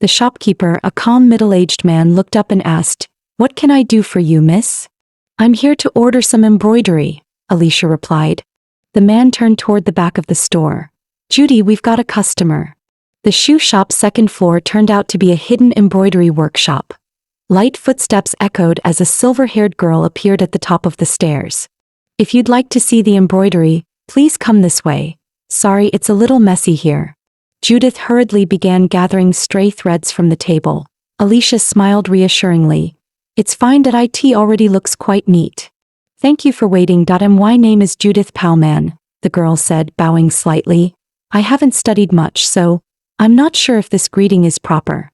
The shopkeeper, a calm middle-aged man, looked up and asked, "What can I do for you, miss?" I'm here to order some embroidery, Alicia replied. The man turned toward the back of the store. Judy, we've got a customer. The shoe shop's second floor turned out to be a hidden embroidery workshop. Light footsteps echoed as a silver-haired girl appeared at the top of the stairs. If you'd like to see the embroidery, please come this way. Sorry, it's a little messy here. Judith hurriedly began gathering stray threads from the table. Alicia smiled reassuringly. It's fine that it already looks quite neat. Thank you for waiting. My name is Judith Palman, the girl said, bowing slightly. I haven't studied much, so I'm not sure if this greeting is proper.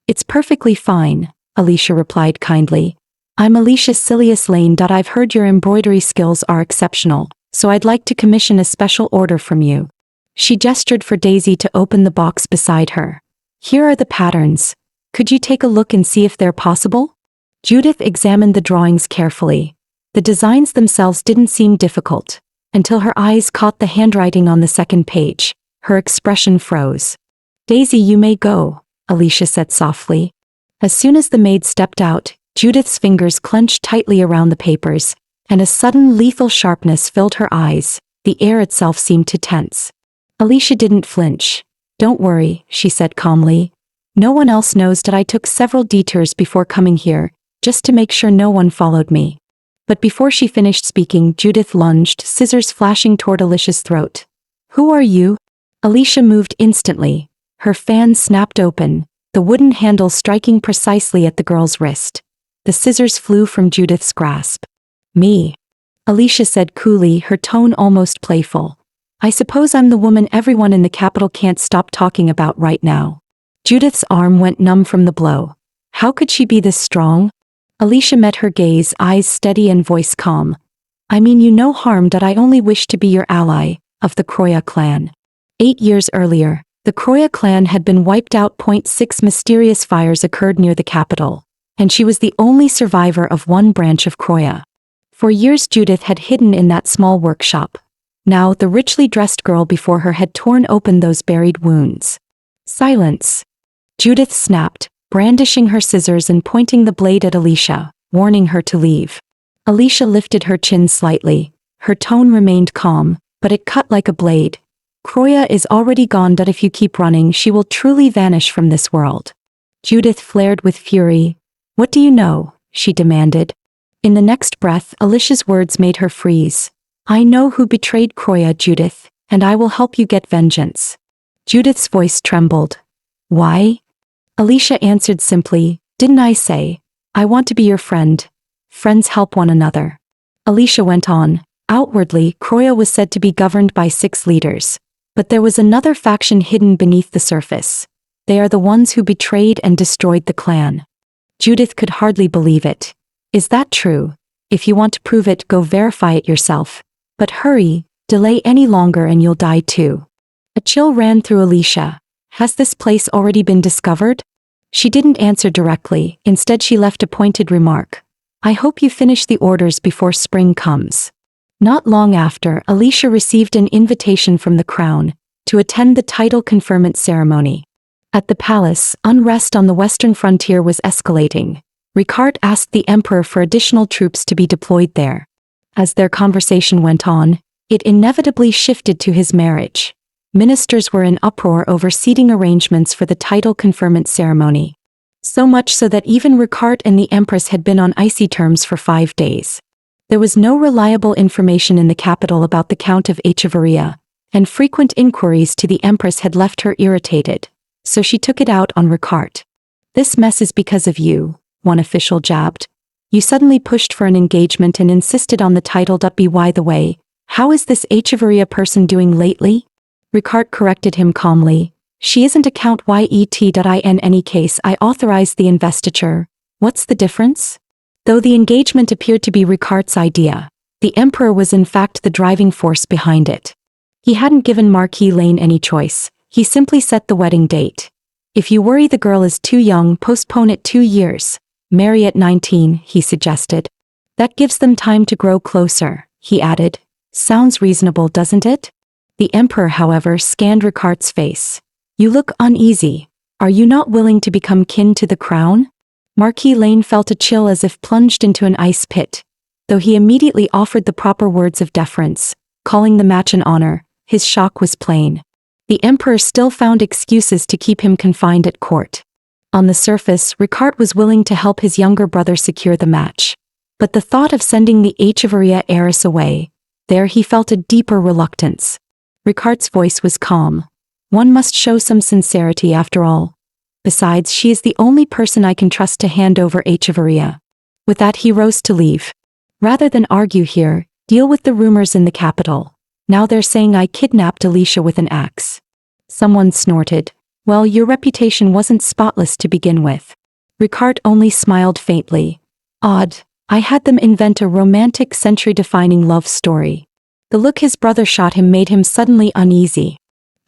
It's perfectly fine, Alicia replied kindly. I'm Alicia Silius Lane. I've heard your embroidery skills are exceptional, so I'd like to commission a special order from you. She gestured for Daisy to open the box beside her. Here are the patterns. Could you take a look and see if they're possible? Judith examined the drawings carefully. The designs themselves didn't seem difficult, until her eyes caught the handwriting on the second page. Her expression froze. Daisy, you may go, Alicia said softly. As soon as the maid stepped out, Judith's fingers clenched tightly around the papers, and a sudden lethal sharpness filled her eyes. The air itself seemed to tense. Alicia didn't flinch. Don't worry, she said calmly. No one else knows that I took several detours before coming here, just to make sure no one followed me. But before she finished speaking, Judith lunged, scissors flashing toward Alicia's throat. Who are you? Alicia moved instantly. Her fan snapped open, the wooden handle striking precisely at the girl's wrist. The scissors flew from Judith's grasp. Me, Alicia said coolly, her tone almost playful. I suppose I'm the woman everyone in the capital can't stop talking about right now. Judith's arm went numb from the blow. How could she be this strong? Alicia met her gaze, eyes steady and voice calm. I mean you no harm. I only wish to be your ally, of the Kroya clan. 8 years earlier, the Kroya clan had been wiped out. 6 mysterious fires occurred near the capital, and she was the only survivor of one branch of Kroya. For years Judith had hidden in that small workshop. Now the richly dressed girl before her had torn open those buried wounds. Silence. Judith snapped, brandishing her scissors and pointing the blade at Alicia, warning her to leave. Alicia lifted her chin slightly. Her tone remained calm, but it cut like a blade. Kroya is already gone. If you keep running, she will truly vanish from this world. Judith flared with fury. What do you know? She demanded. In the next breath, Alicia's words made her freeze. I know who betrayed Kroya, Judith, and I will help you get vengeance. Judith's voice trembled. Why? Alicia answered simply, didn't I say, I want to be your friend. Friends help one another. Alicia went on. Outwardly, Kroya was said to be governed by 6 leaders. But there was another faction hidden beneath the surface. They are the ones who betrayed and destroyed the clan. Judith could hardly believe it. Is that true? If you want to prove it, go verify it yourself. But hurry, delay any longer and you'll die too. A chill ran through Alicia. Has this place already been discovered? She didn't answer directly, instead she left a pointed remark. I hope you finish the orders before spring comes. Not long after, Alicia received an invitation from the crown to attend the title conferment ceremony. At the palace, unrest on the western frontier was escalating. Ricard asked the emperor for additional troops to be deployed there. As their conversation went on, it inevitably shifted to his marriage. Ministers were in uproar over seating arrangements for the title conferment ceremony. So much so that even Ricard and the empress had been on icy terms for 5 days. There was no reliable information in the capital about the Count of Echevarria, and frequent inquiries to the empress had left her irritated, so she took it out on Ricard. This mess is because of you, one official jabbed. You suddenly pushed for an engagement and insisted on the title. By the way, how is this Echevarria person doing lately? Ricard corrected him calmly. She isn't a Count yet. In any case, I authorized the investiture. What's the difference? Though the engagement appeared to be Ricard's idea, the emperor was in fact the driving force behind it. He hadn't given Marquis Lane any choice. He simply set the wedding date. If you worry the girl is too young, postpone it 2 years. Marry at 19, he suggested. That gives them time to grow closer, he added. Sounds reasonable, doesn't it? The emperor, however, scanned Ricard's face. You look uneasy. Are you not willing to become kin to the crown? Marquis Lane felt a chill as if plunged into an ice pit. Though he immediately offered the proper words of deference, calling the match an honor, his shock was plain. The emperor still found excuses to keep him confined at court. On the surface, Ricard was willing to help his younger brother secure the match. But the thought of sending the Echevarria heiress away, there he felt a deeper reluctance. Ricard's voice was calm. One must show some sincerity after all. Besides, she is the only person I can trust to hand over Echevarria. With that he rose to leave. Rather than argue here, deal with the rumors in the capital. Now they're saying I kidnapped Alicia with an axe. Someone snorted. Well, your reputation wasn't spotless to begin with. Ricard only smiled faintly. Odd, I had them invent a romantic century-defining love story. The look his brother shot him made him suddenly uneasy.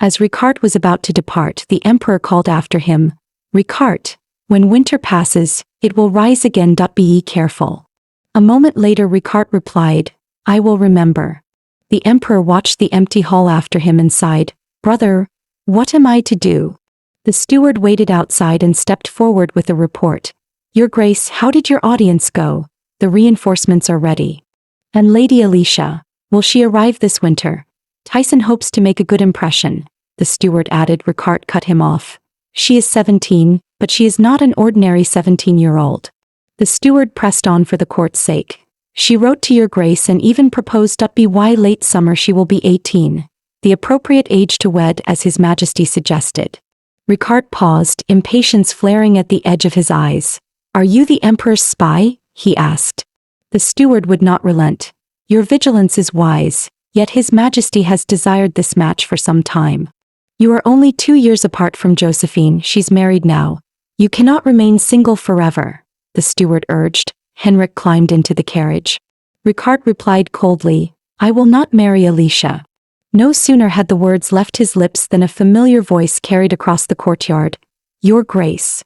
As Ricard was about to depart, the emperor called after him, Ricard, when winter passes, it will rise again. Be ye careful. A moment later Ricard replied, I will remember. The emperor watched the empty hall after him and sighed, Brother, what am I to do? The steward waited outside and stepped forward with a report. Your Grace, how did your audience go? The reinforcements are ready. And Lady Alicia, will she arrive this winter? Tyson hopes to make a good impression, the steward added. Ricard cut him off. She is 17, but she is not an ordinary 17-year-old. The steward pressed on for the court's sake. She wrote to your Grace and even proposed by late summer she will be 18, the appropriate age to wed as His Majesty suggested. Ricard paused, impatience flaring at the edge of his eyes. Are you the Emperor's spy? He asked. The steward would not relent. Your vigilance is wise, yet His Majesty has desired this match for some time. You are only 2 years apart from Josephine. She's married now. You cannot remain single forever, the steward urged. Henrik climbed into the carriage. Ricard replied coldly, I will not marry Alicia. No sooner had the words left his lips than a familiar voice carried across the courtyard. Your Grace.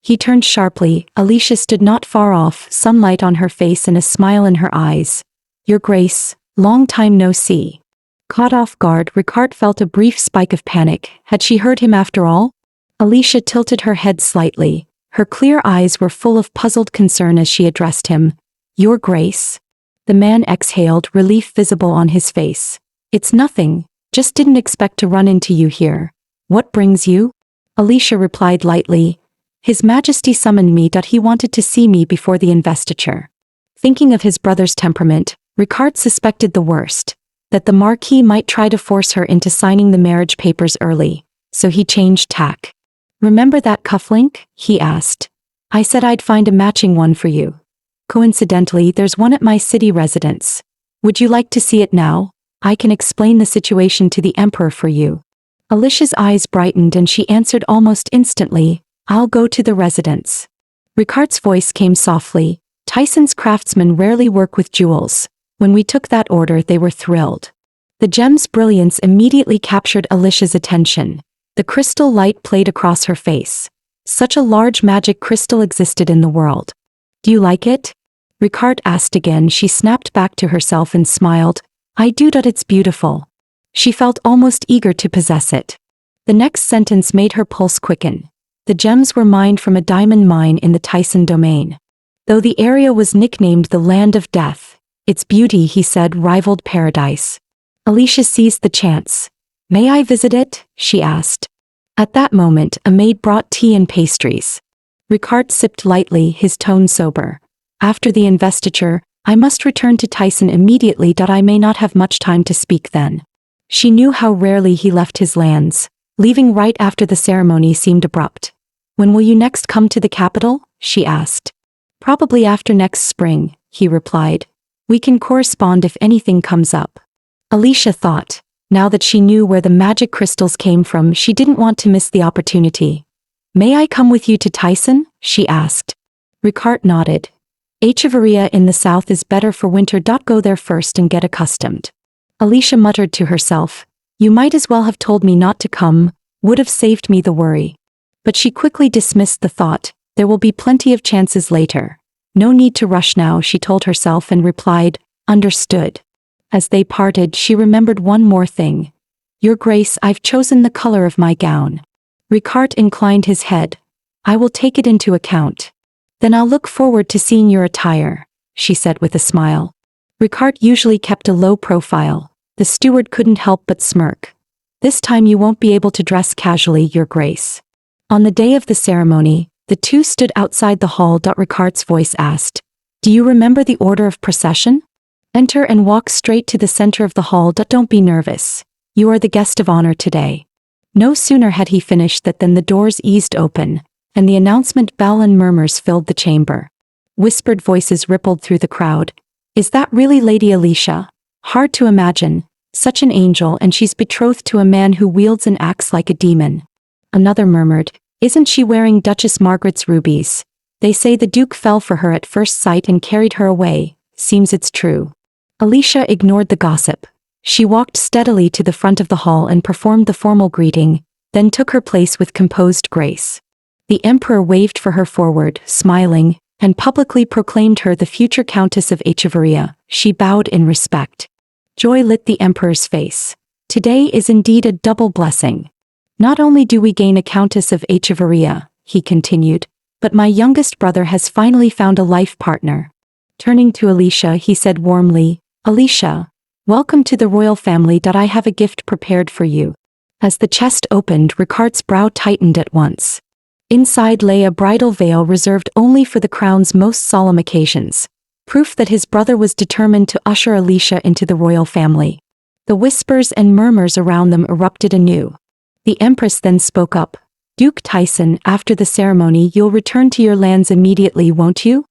He turned sharply. Alicia stood not far off, sunlight on her face and a smile in her eyes. Your Grace, long time no see. Caught off guard, Ricard felt a brief spike of panic. Had she heard him after all? Alicia tilted her head slightly. Her clear eyes were full of puzzled concern as she addressed him. Your Grace. The man exhaled, relief visible on his face. It's nothing, just didn't expect to run into you here. What brings you? Alicia replied lightly. His Majesty summoned me. He wanted to see me before the investiture. Thinking of his brother's temperament, Ricard suspected the worst, that the Marquis might try to force her into signing the marriage papers early, so he changed tack. Remember that cufflink? He asked. I said I'd find a matching one for you. Coincidentally, there's one at my city residence. Would you like to see it now? I can explain the situation to the Emperor for you. Alicia's eyes brightened and she answered almost instantly, I'll go to the residence. Ricard's voice came softly. Tyson's craftsmen rarely work with jewels. When we took that order, they were thrilled. The gem's brilliance immediately captured Alicia's attention. The crystal light played across her face. Such a large magic crystal existed in the world. Do you like it? Ricard asked again. She snapped back to herself and smiled. I do. It's beautiful. She felt almost eager to possess it. The next sentence made her pulse quicken. The gems were mined from a diamond mine in the Tyson domain. Though the area was nicknamed the Land of Death, its beauty, he said, rivaled paradise. Alicia seized the chance. May I visit it? She asked. At that moment, a maid brought tea and pastries. Ricard sipped lightly, his tone sober. After the investiture, I must return to Tyson immediately. I may not have much time to speak then. She knew how rarely he left his lands. Leaving right after the ceremony seemed abrupt. When will you next come to the capital? She asked. Probably after next spring, he replied. We can correspond if anything comes up. Alicia thought. Now that she knew where the magic crystals came from, she didn't want to miss the opportunity. May I come with you to Tyson? She asked. Ricard nodded. Echevarria in the south is better for winter. Go there first and get accustomed. Alicia muttered to herself. You might as well have told me not to come, would have saved me the worry. But she quickly dismissed the thought. There will be plenty of chances later. No need to rush now, she told herself and replied, Understood. As they parted, she remembered one more thing. Your Grace, I've chosen the color of my gown. Ricard inclined his head. I will take it into account. Then I'll look forward to seeing your attire. she said with a smile. Ricard usually kept a low profile. The steward couldn't help but smirk. This time you won't be able to dress casually, Your Grace. On the day of the ceremony, the two stood outside the hall. Ricard's voice asked, "Do you remember the order of procession? Enter and walk straight to the center of the hall. Don't be nervous. You are the guest of honor today." No sooner had he finished that than the doors eased open, and the announcement bell and murmurs filled the chamber. Whispered voices rippled through the crowd. "Is that really Lady Alicia? Hard to imagine. Such an angel, and she's betrothed to a man who wields an axe like a demon." Another murmured, "Isn't she wearing Duchess Margaret's rubies? They say the Duke fell for her at first sight and carried her away. Seems it's true." Alicia ignored the gossip. She walked steadily to the front of the hall and performed the formal greeting, then took her place with composed grace. The Emperor waved for her forward, smiling, and publicly proclaimed her the future Countess of Echevarria. She bowed in respect. Joy lit the Emperor's face. "Today is indeed a double blessing. Not only do we gain a Countess of Echevarria," he continued, "but my youngest brother has finally found a life partner." Turning to Alicia, he said warmly, "Alicia, welcome to the royal family. I have a gift prepared for you." As the chest opened, Ricard's brow tightened at once. Inside lay a bridal veil reserved only for the crown's most solemn occasions, proof that his brother was determined to usher Alicia into the royal family. The whispers and murmurs around them erupted anew. The Empress then spoke up. "Duke Tyson, after the ceremony you'll return to your lands immediately, won't you?"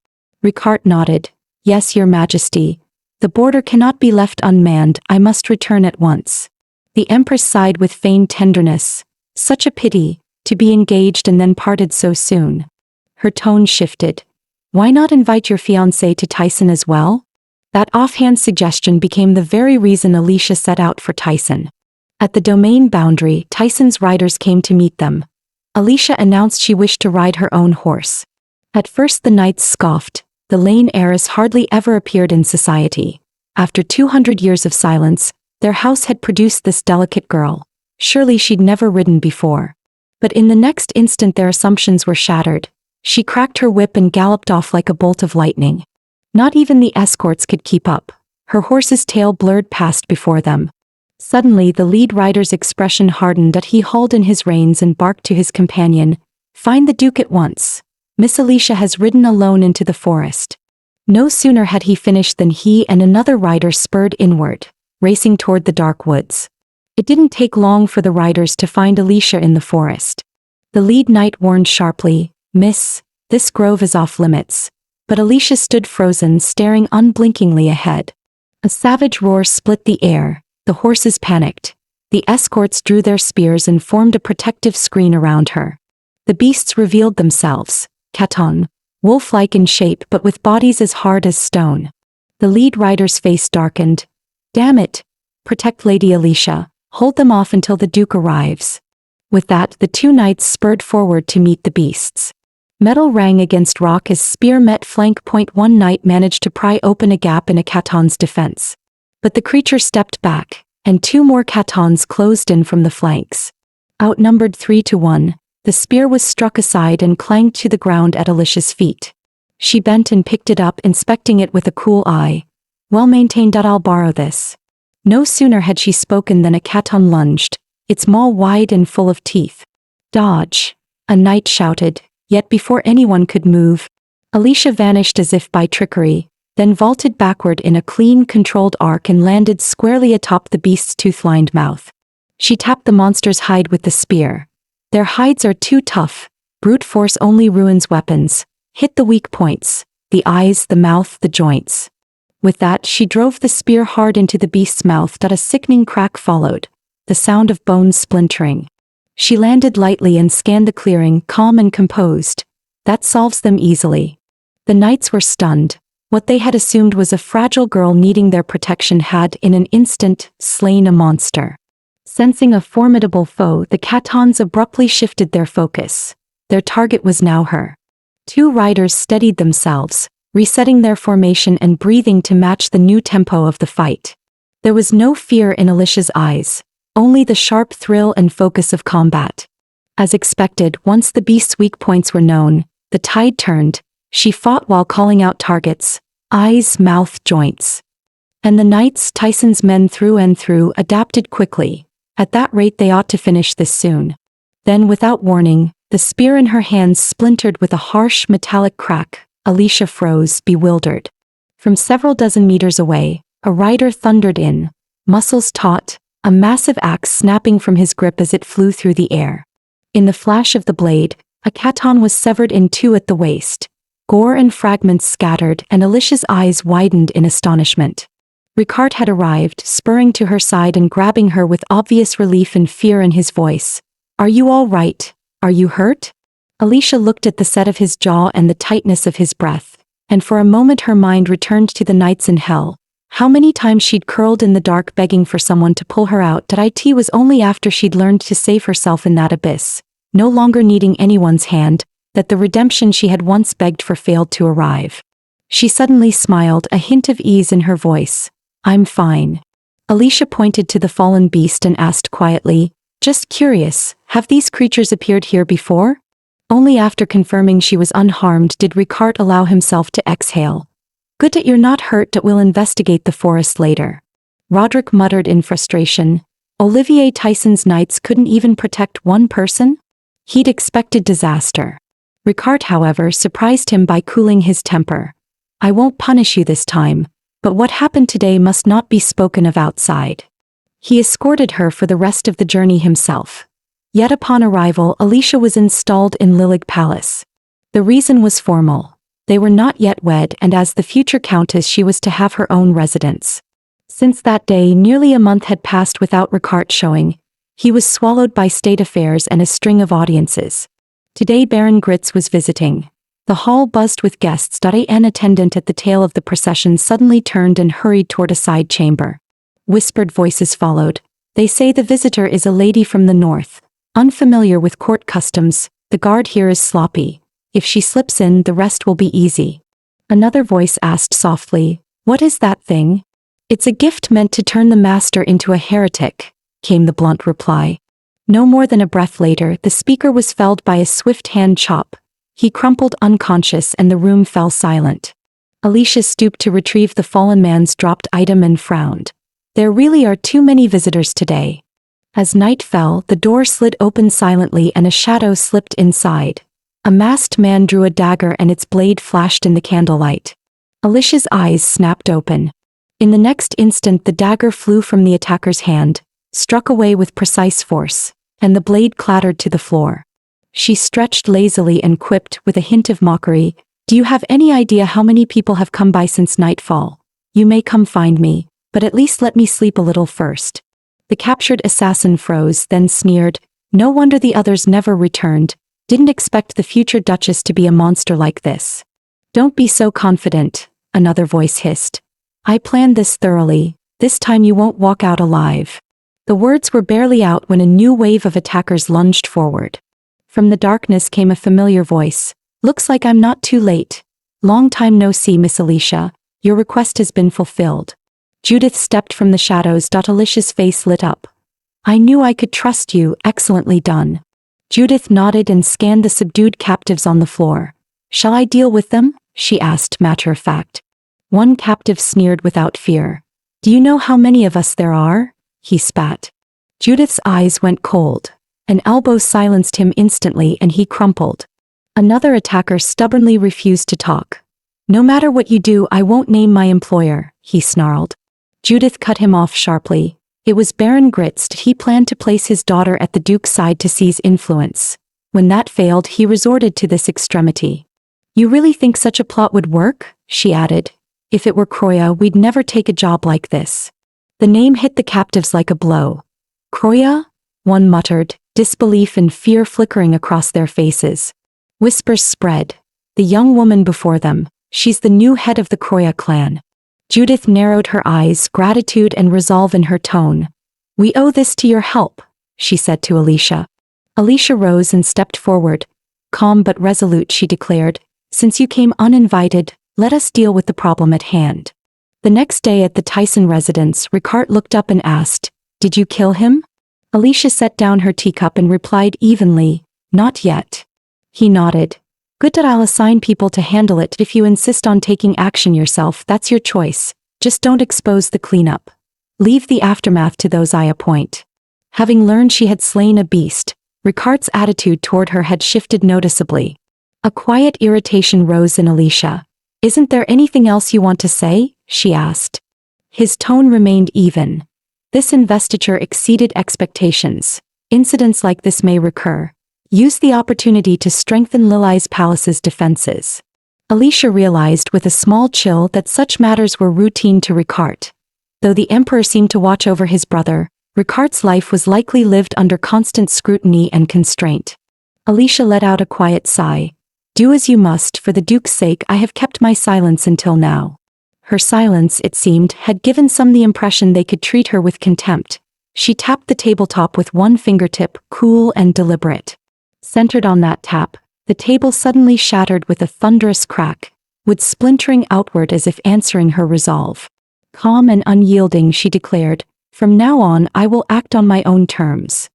Ricard nodded. "Yes, Your Majesty. The border cannot be left unmanned. I must return at once." The Empress sighed with feigned tenderness. "Such a pity, to be engaged and then parted so soon." Her tone shifted. "Why not invite your fiancé to Tyson as well?" That offhand suggestion became the very reason Alicia set out for Tyson. At the domain boundary, Tyson's riders came to meet them. Alicia announced she wished to ride her own horse. At first the knights scoffed. The Lane heiress hardly ever appeared in society. After 200 years of silence, their house had produced this delicate girl. Surely she'd never ridden before. But in the next instant their assumptions were shattered. She cracked her whip and galloped off like a bolt of lightning. Not even the escorts could keep up. Her horse's tail blurred past before them. Suddenly the lead rider's expression hardened. He hauled in his reins and barked to his companion, "Find the Duke at once. Miss Alicia has ridden alone into the forest." No sooner had he finished than he and another rider spurred inward, racing toward the dark woods. It didn't take long for the riders to find Alicia in the forest. The lead knight warned sharply, "Miss, this grove is off limits." But Alicia stood frozen, staring unblinkingly ahead. A savage roar split the air. The horses panicked. The escorts drew their spears and formed a protective screen around her. The beasts revealed themselves, Caton, wolf-like in shape but with bodies as hard as stone. The lead rider's face darkened. "Damn it! Protect Lady Alicia. Hold them off until the Duke arrives." With that, the two knights spurred forward to meet the beasts. Metal rang against rock as spear met flank. One knight managed to pry open a gap in a Caton's defense. But the creature stepped back, and two more Catons closed in from the flanks. Outnumbered 3-1, the spear was struck aside and clanged to the ground at Alicia's feet. She bent and picked it up, inspecting it with a cool eye. "Well maintained. I'll borrow this." No sooner had she spoken than a Caton lunged, its maw wide and full of teeth. "Dodge!" a knight shouted, yet before anyone could move, Alicia vanished as if by trickery, then vaulted backward in a clean, controlled arc and landed squarely atop the beast's tooth-lined mouth. She tapped the monster's hide with the spear. "Their hides are too tough. Brute force only ruins weapons. Hit the weak points, the eyes, the mouth, the joints." With that, she drove the spear hard into the beast's mouth. A sickening crack followed, the sound of bones splintering. She landed lightly and scanned the clearing, calm and composed. "That solves them easily." The knights were stunned. What they had assumed was a fragile girl needing their protection had, in an instant, slain a monster. Sensing a formidable foe, the Catons abruptly shifted their focus. Their target was now her. Two riders steadied themselves, resetting their formation and breathing to match the new tempo of the fight. There was no fear in Alicia's eyes, only the sharp thrill and focus of combat. As expected, once the beast's weak points were known, the tide turned. She fought while calling out targets, eyes, mouth, joints. And the knights, Tyson's men through and through, adapted quickly. At that rate they ought to finish this soon. Then, without warning, the spear in her hands splintered with a harsh metallic crack. Alicia froze, bewildered. From several dozen meters away, a rider thundered in, muscles taut, a massive axe snapping from his grip as it flew through the air. In the flash of the blade, a katon was severed in two at the waist. Gore and fragments scattered, and Alicia's eyes widened in astonishment. Ricard had arrived, spurring to her side and grabbing her with obvious relief and fear in his voice. "Are you all right? Are you hurt?" Alicia looked at the set of his jaw and the tightness of his breath, and for a moment her mind returned to the nights in hell. How many times she'd curled in the dark begging for someone to pull her out. It was only after she'd learned to save herself in that abyss, no longer needing anyone's hand, that the redemption she had once begged for failed to arrive. She suddenly smiled, a hint of ease in her voice. "I'm fine." Alicia pointed to the fallen beast and asked quietly, "Just curious, have these creatures appeared here before?" Only after confirming she was unharmed did Ricard allow himself to exhale. "Good that you're not hurt, that we'll investigate the forest later." Roderick muttered in frustration. Olivier Tyson's knights couldn't even protect one person? He'd expected disaster. Ricard, however, surprised him by cooling his temper. "I won't punish you this time, but what happened today must not be spoken of outside." He escorted her for the rest of the journey himself. Yet upon arrival, Alicia was installed in Lilig Palace. The reason was formal. They were not yet wed, and as the future countess she was to have her own residence. Since that day, nearly a month had passed without Ricard showing. He was swallowed by state affairs and a string of audiences. Today Baron Gritz was visiting. The hall buzzed with guests. An attendant at the tail of the procession suddenly turned and hurried toward a side chamber. Whispered voices followed. "They say the visitor is a lady from the north. Unfamiliar with court customs, the guard here is sloppy. If she slips in, the rest will be easy." Another voice asked softly, "What is that thing?" "It's a gift meant to turn the master into a heretic," came the blunt reply. No more than a breath later, the speaker was felled by a swift hand chop. He crumpled unconscious and the room fell silent. Alicia stooped to retrieve the fallen man's dropped item and frowned. "There really are too many visitors today." As night fell, the door slid open silently and a shadow slipped inside. A masked man drew a dagger and its blade flashed in the candlelight. Alicia's eyes snapped open. In the next instant the dagger flew from the attacker's hand, struck away with precise force, and the blade clattered to the floor. She stretched lazily and quipped with a hint of mockery, "Do you have any idea how many people have come by since nightfall? You may come find me, but at least let me sleep a little first." The captured assassin froze, then sneered, "No wonder the others never returned. Didn't expect the future Duchess to be a monster like this." "Don't be so confident," another voice hissed. "I planned this thoroughly. This time you won't walk out alive." The words were barely out when a new wave of attackers lunged forward. From the darkness came a familiar voice. "Looks like I'm not too late. Long time no see, Miss Alicia. Your request has been fulfilled." Judith stepped from the shadows. Alicia's face lit up. "I knew I could trust you, excellently done." Judith nodded and scanned the subdued captives on the floor. "Shall I deal with them?" she asked, matter of fact. One captive sneered without fear. "Do you know how many of us there are?" he spat. Judith's eyes went cold. An elbow silenced him instantly and he crumpled. Another attacker stubbornly refused to talk. "No matter what you do, I won't name my employer," he snarled. Judith cut him off sharply. It was Baron Gritz. He planned to place his daughter at the Duke's side to seize influence. When that failed, he resorted to this extremity. "You really think such a plot would work?" she added. "If it were Croya, we'd never take a job like this." The name hit the captives like a blow. "Croya?" one muttered, disbelief and fear flickering across their faces. Whispers spread. "The young woman before them, she's the new head of the Croya clan." Judith narrowed her eyes, gratitude and resolve in her tone. "We owe this to your help," she said to Alicia. Alicia rose and stepped forward. Calm but resolute, she declared, "Since you came uninvited, let us deal with the problem at hand." The next day at the Tyson residence, Ricard looked up and asked, "Did you kill him?" Alicia set down her teacup and replied evenly, "Not yet." He nodded. Good, that I'll assign people to handle it. If you insist on taking action yourself, that's your choice. Just don't expose the cleanup. Leave the aftermath to those I appoint. Having learned she had slain a beast, Ricard's attitude toward her had shifted noticeably. A quiet irritation rose in Alicia. Isn't there anything else you want to say? She asked. His tone remained even. This investiture exceeded expectations. Incidents like this may recur. Use the opportunity to strengthen Lilai's palace's defenses. Alicia realized with a small chill that such matters were routine to Ricard. Though the Emperor seemed to watch over his brother, Ricard's life was likely lived under constant scrutiny and constraint. Alicia let out a quiet sigh. Do as you must. For the Duke's sake, I have kept my silence until now. Her silence, it seemed, had given some the impression they could treat her with contempt. She tapped the tabletop with one fingertip, cool and deliberate. Centered on that tap, the table suddenly shattered with a thunderous crack, wood splintering outward as if answering her resolve. Calm and unyielding, she declared, "From now on I will act on my own terms."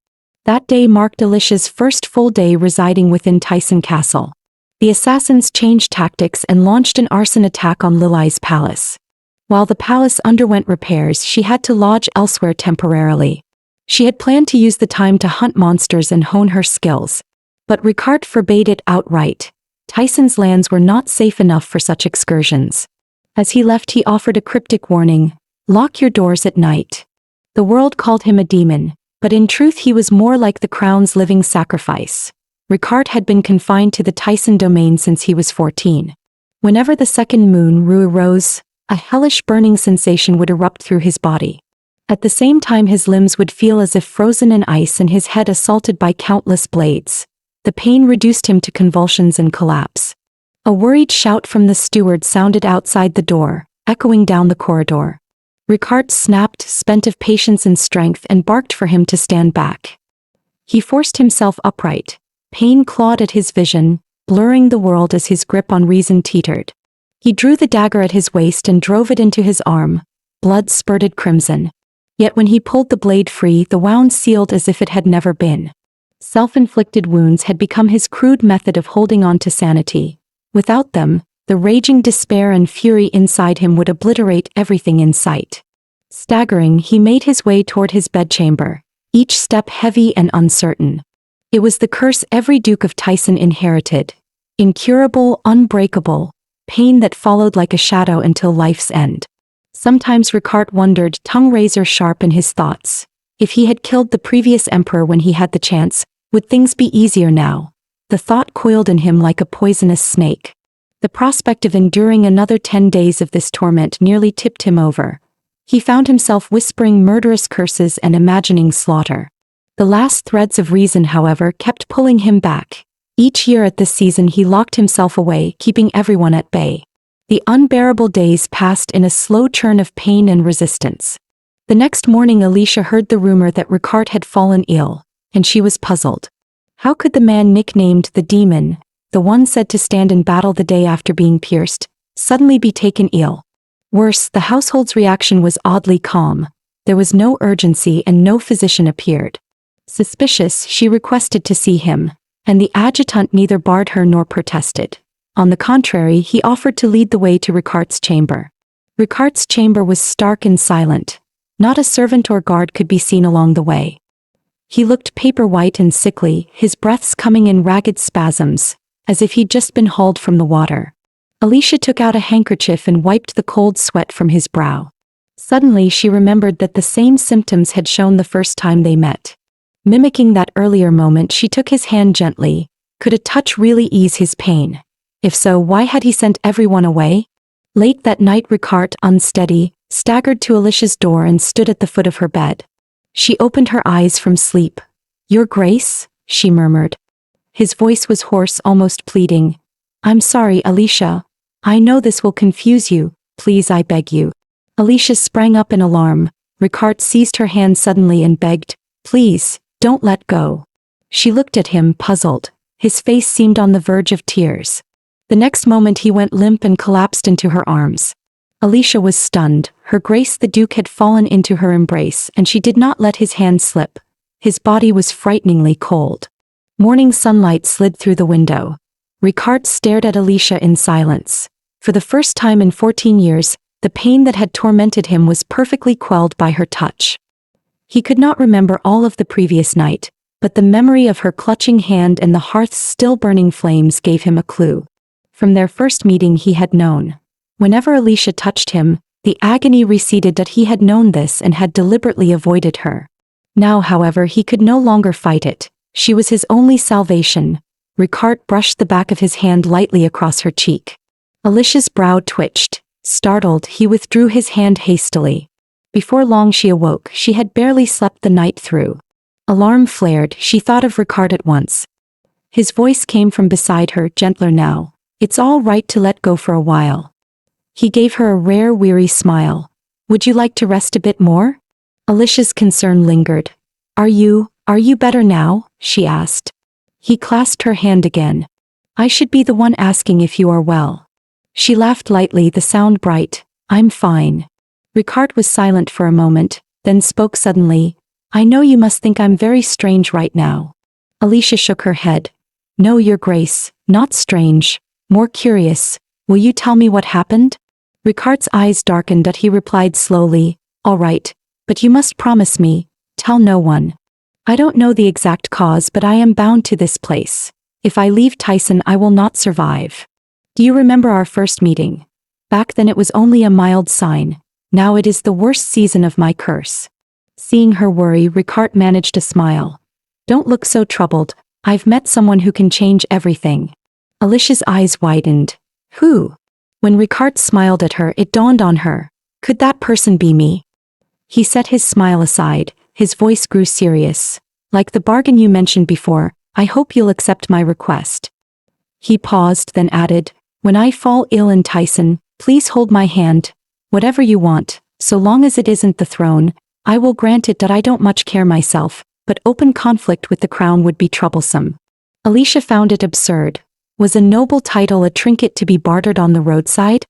That day marked Alicia's first full day residing within Tyson Castle. The assassins changed tactics and launched an arson attack on Lilai's palace. While the palace underwent repairs, she had to lodge elsewhere temporarily. She had planned to use the time to hunt monsters and hone her skills. But Ricard forbade it outright. Tyson's lands were not safe enough for such excursions. As he left, he offered a cryptic warning: lock your doors at night. The world called him a demon, but in truth he was more like the crown's living sacrifice. Ricard had been confined to the Tyson domain since he was 14. Whenever the second moon rose, a hellish burning sensation would erupt through his body. At the same time, his limbs would feel as if frozen in ice and his head assaulted by countless blades. The pain reduced him to convulsions and collapse. A worried shout from the steward sounded outside the door, echoing down the corridor. Ricard snapped, spent of patience and strength, and barked for him to stand back. He forced himself upright. Pain clawed at his vision, blurring the world as his grip on reason teetered. He drew the dagger at his waist and drove it into his arm. Blood spurted crimson. Yet when he pulled the blade free, the wound sealed as if it had never been. Self-inflicted wounds had become his crude method of holding on to sanity. Without them, the raging despair and fury inside him would obliterate everything in sight. Staggering, he made his way toward his bedchamber, each step heavy and uncertain. It was the curse every Duke of Tyson inherited. Incurable, unbreakable, pain that followed like a shadow until life's end. Sometimes Ricard wondered, tongue razor sharp in his thoughts, if he had killed the previous emperor when he had the chance, would things be easier now? The thought coiled in him like a poisonous snake. The prospect of enduring another 10 days of this torment nearly tipped him over. He found himself whispering murderous curses and imagining slaughter. The last threads of reason, however, kept pulling him back. Each year at this season he locked himself away, keeping everyone at bay. The unbearable days passed in a slow churn of pain and resistance. The next morning Alicia heard the rumor that Ricard had fallen ill, and she was puzzled. How could the man nicknamed the Demon, the one said to stand in battle the day after being pierced, suddenly be taken ill? Worse, the household's reaction was oddly calm. There was no urgency and no physician appeared. Suspicious, she requested to see him, and the adjutant neither barred her nor protested. On the contrary, he offered to lead the way to Ricard's chamber. Ricard's chamber was stark and silent. Not a servant or guard could be seen along the way. He looked paper-white and sickly, his breaths coming in ragged spasms, as if he'd just been hauled from the water. Alicia took out a handkerchief and wiped the cold sweat from his brow. Suddenly she remembered that the same symptoms had shown the first time they met. Mimicking that earlier moment, she took his hand gently. Could a touch really ease his pain? If so, why had he sent everyone away? Late that night Ricard, unsteady, staggered to Alicia's door and stood at the foot of her bed. She opened her eyes from sleep. "Your Grace?" she murmured. His voice was hoarse, almost pleading. "I'm sorry, Alicia. I know this will confuse you. Please, I beg you." Alicia sprang up in alarm. Ricard seized her hand suddenly and begged, "Please, don't let go." She looked at him, puzzled. His face seemed on the verge of tears. The next moment he went limp and collapsed into her arms. Alicia was stunned. Her Grace the Duke had fallen into her embrace, and she did not let his hand slip. His body was frighteningly cold. Morning sunlight slid through the window. Ricard stared at Alicia in silence. For the first time in 14 years, the pain that had tormented him was perfectly quelled by her touch. He could not remember all of the previous night, but the memory of her clutching hand and the hearth's still burning flames gave him a clue. From their first meeting he had known. Whenever Alicia touched him, the agony receded that he had known this and had deliberately avoided her. Now, however, he could no longer fight it. She was his only salvation. Ricard brushed the back of his hand lightly across her cheek. Alicia's brow twitched. Startled, he withdrew his hand hastily. Before long she awoke. She had barely slept the night through. Alarm flared. She thought of Ricard at once. His voice came from beside her, gentler now. It's all right to let go for a while. He gave her a rare, weary smile. Would you like to rest a bit more? Alicia's concern lingered. Are you better now? She asked. He clasped her hand again. I should be the one asking if you are well. She laughed lightly, the sound bright. I'm fine. Ricard was silent for a moment, then spoke suddenly. I know you must think I'm very strange right now. Alicia shook her head. No, Your Grace, not strange, more curious. Will you tell me what happened? Ricard's eyes darkened, but he replied slowly, all right, but you must promise me, tell no one. I don't know the exact cause, but I am bound to this place. If I leave Tyson, I will not survive. Do you remember our first meeting? Back then it was only a mild sign. Now it is the worst season of my curse. Seeing her worry, Ricard managed a smile. Don't look so troubled. I've met someone who can change everything. Alicia's eyes widened. Who? When Ricard smiled at her, it dawned on her. Could that person be me? He set his smile aside. His voice grew serious. Like the bargain you mentioned before, I hope you'll accept my request. He paused, then added, when I fall ill in Tyson, please hold my hand. Whatever you want, so long as it isn't the throne, I will grant it. That I don't much care myself, but open conflict with the crown would be troublesome. Alicia found it absurd. Was a noble title a trinket to be bartered on the roadside?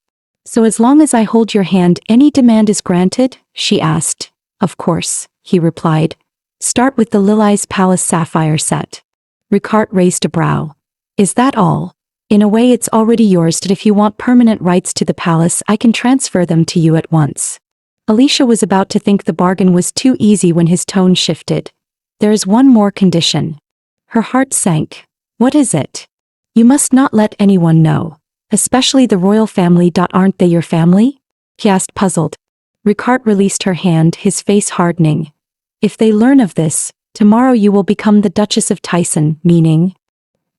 So as long as I hold your hand, any demand is granted? She asked. Of course, he replied. Start with the Lilai's Palace sapphire set. Ricard raised a brow. Is that all? In a way it's already yours, but if you want permanent rights to the palace, I can transfer them to you at once. Alicia was about to think the bargain was too easy when his tone shifted. There is one more condition. Her heart sank. What is it? You must not let anyone know. Especially the royal family. Aren't they your family? He asked, puzzled. Ricard released her hand, his face hardening. If they learn of this, tomorrow you will become the Duchess of Tyson, meaning?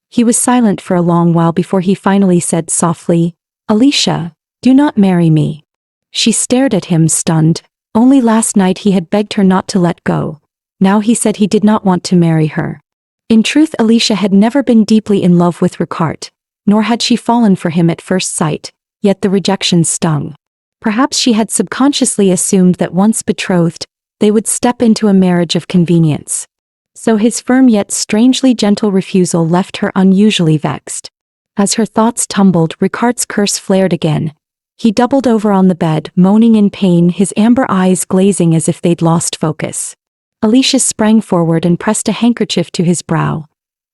He was silent for a long while before he finally said softly, Alicia, do not marry me. She stared at him, stunned. Only last night he had begged her not to let go. Now he said he did not want to marry her. In truth, Alicia had never been deeply in love with Ricard, nor had she fallen for him at first sight, yet the rejection stung. Perhaps she had subconsciously assumed that once betrothed, they would step into a marriage of convenience. So his firm yet strangely gentle refusal left her unusually vexed. As her thoughts tumbled, Ricard's curse flared again. He doubled over on the bed, moaning in pain, his amber eyes glazing as if they'd lost focus. Alicia sprang forward and pressed a handkerchief to his brow.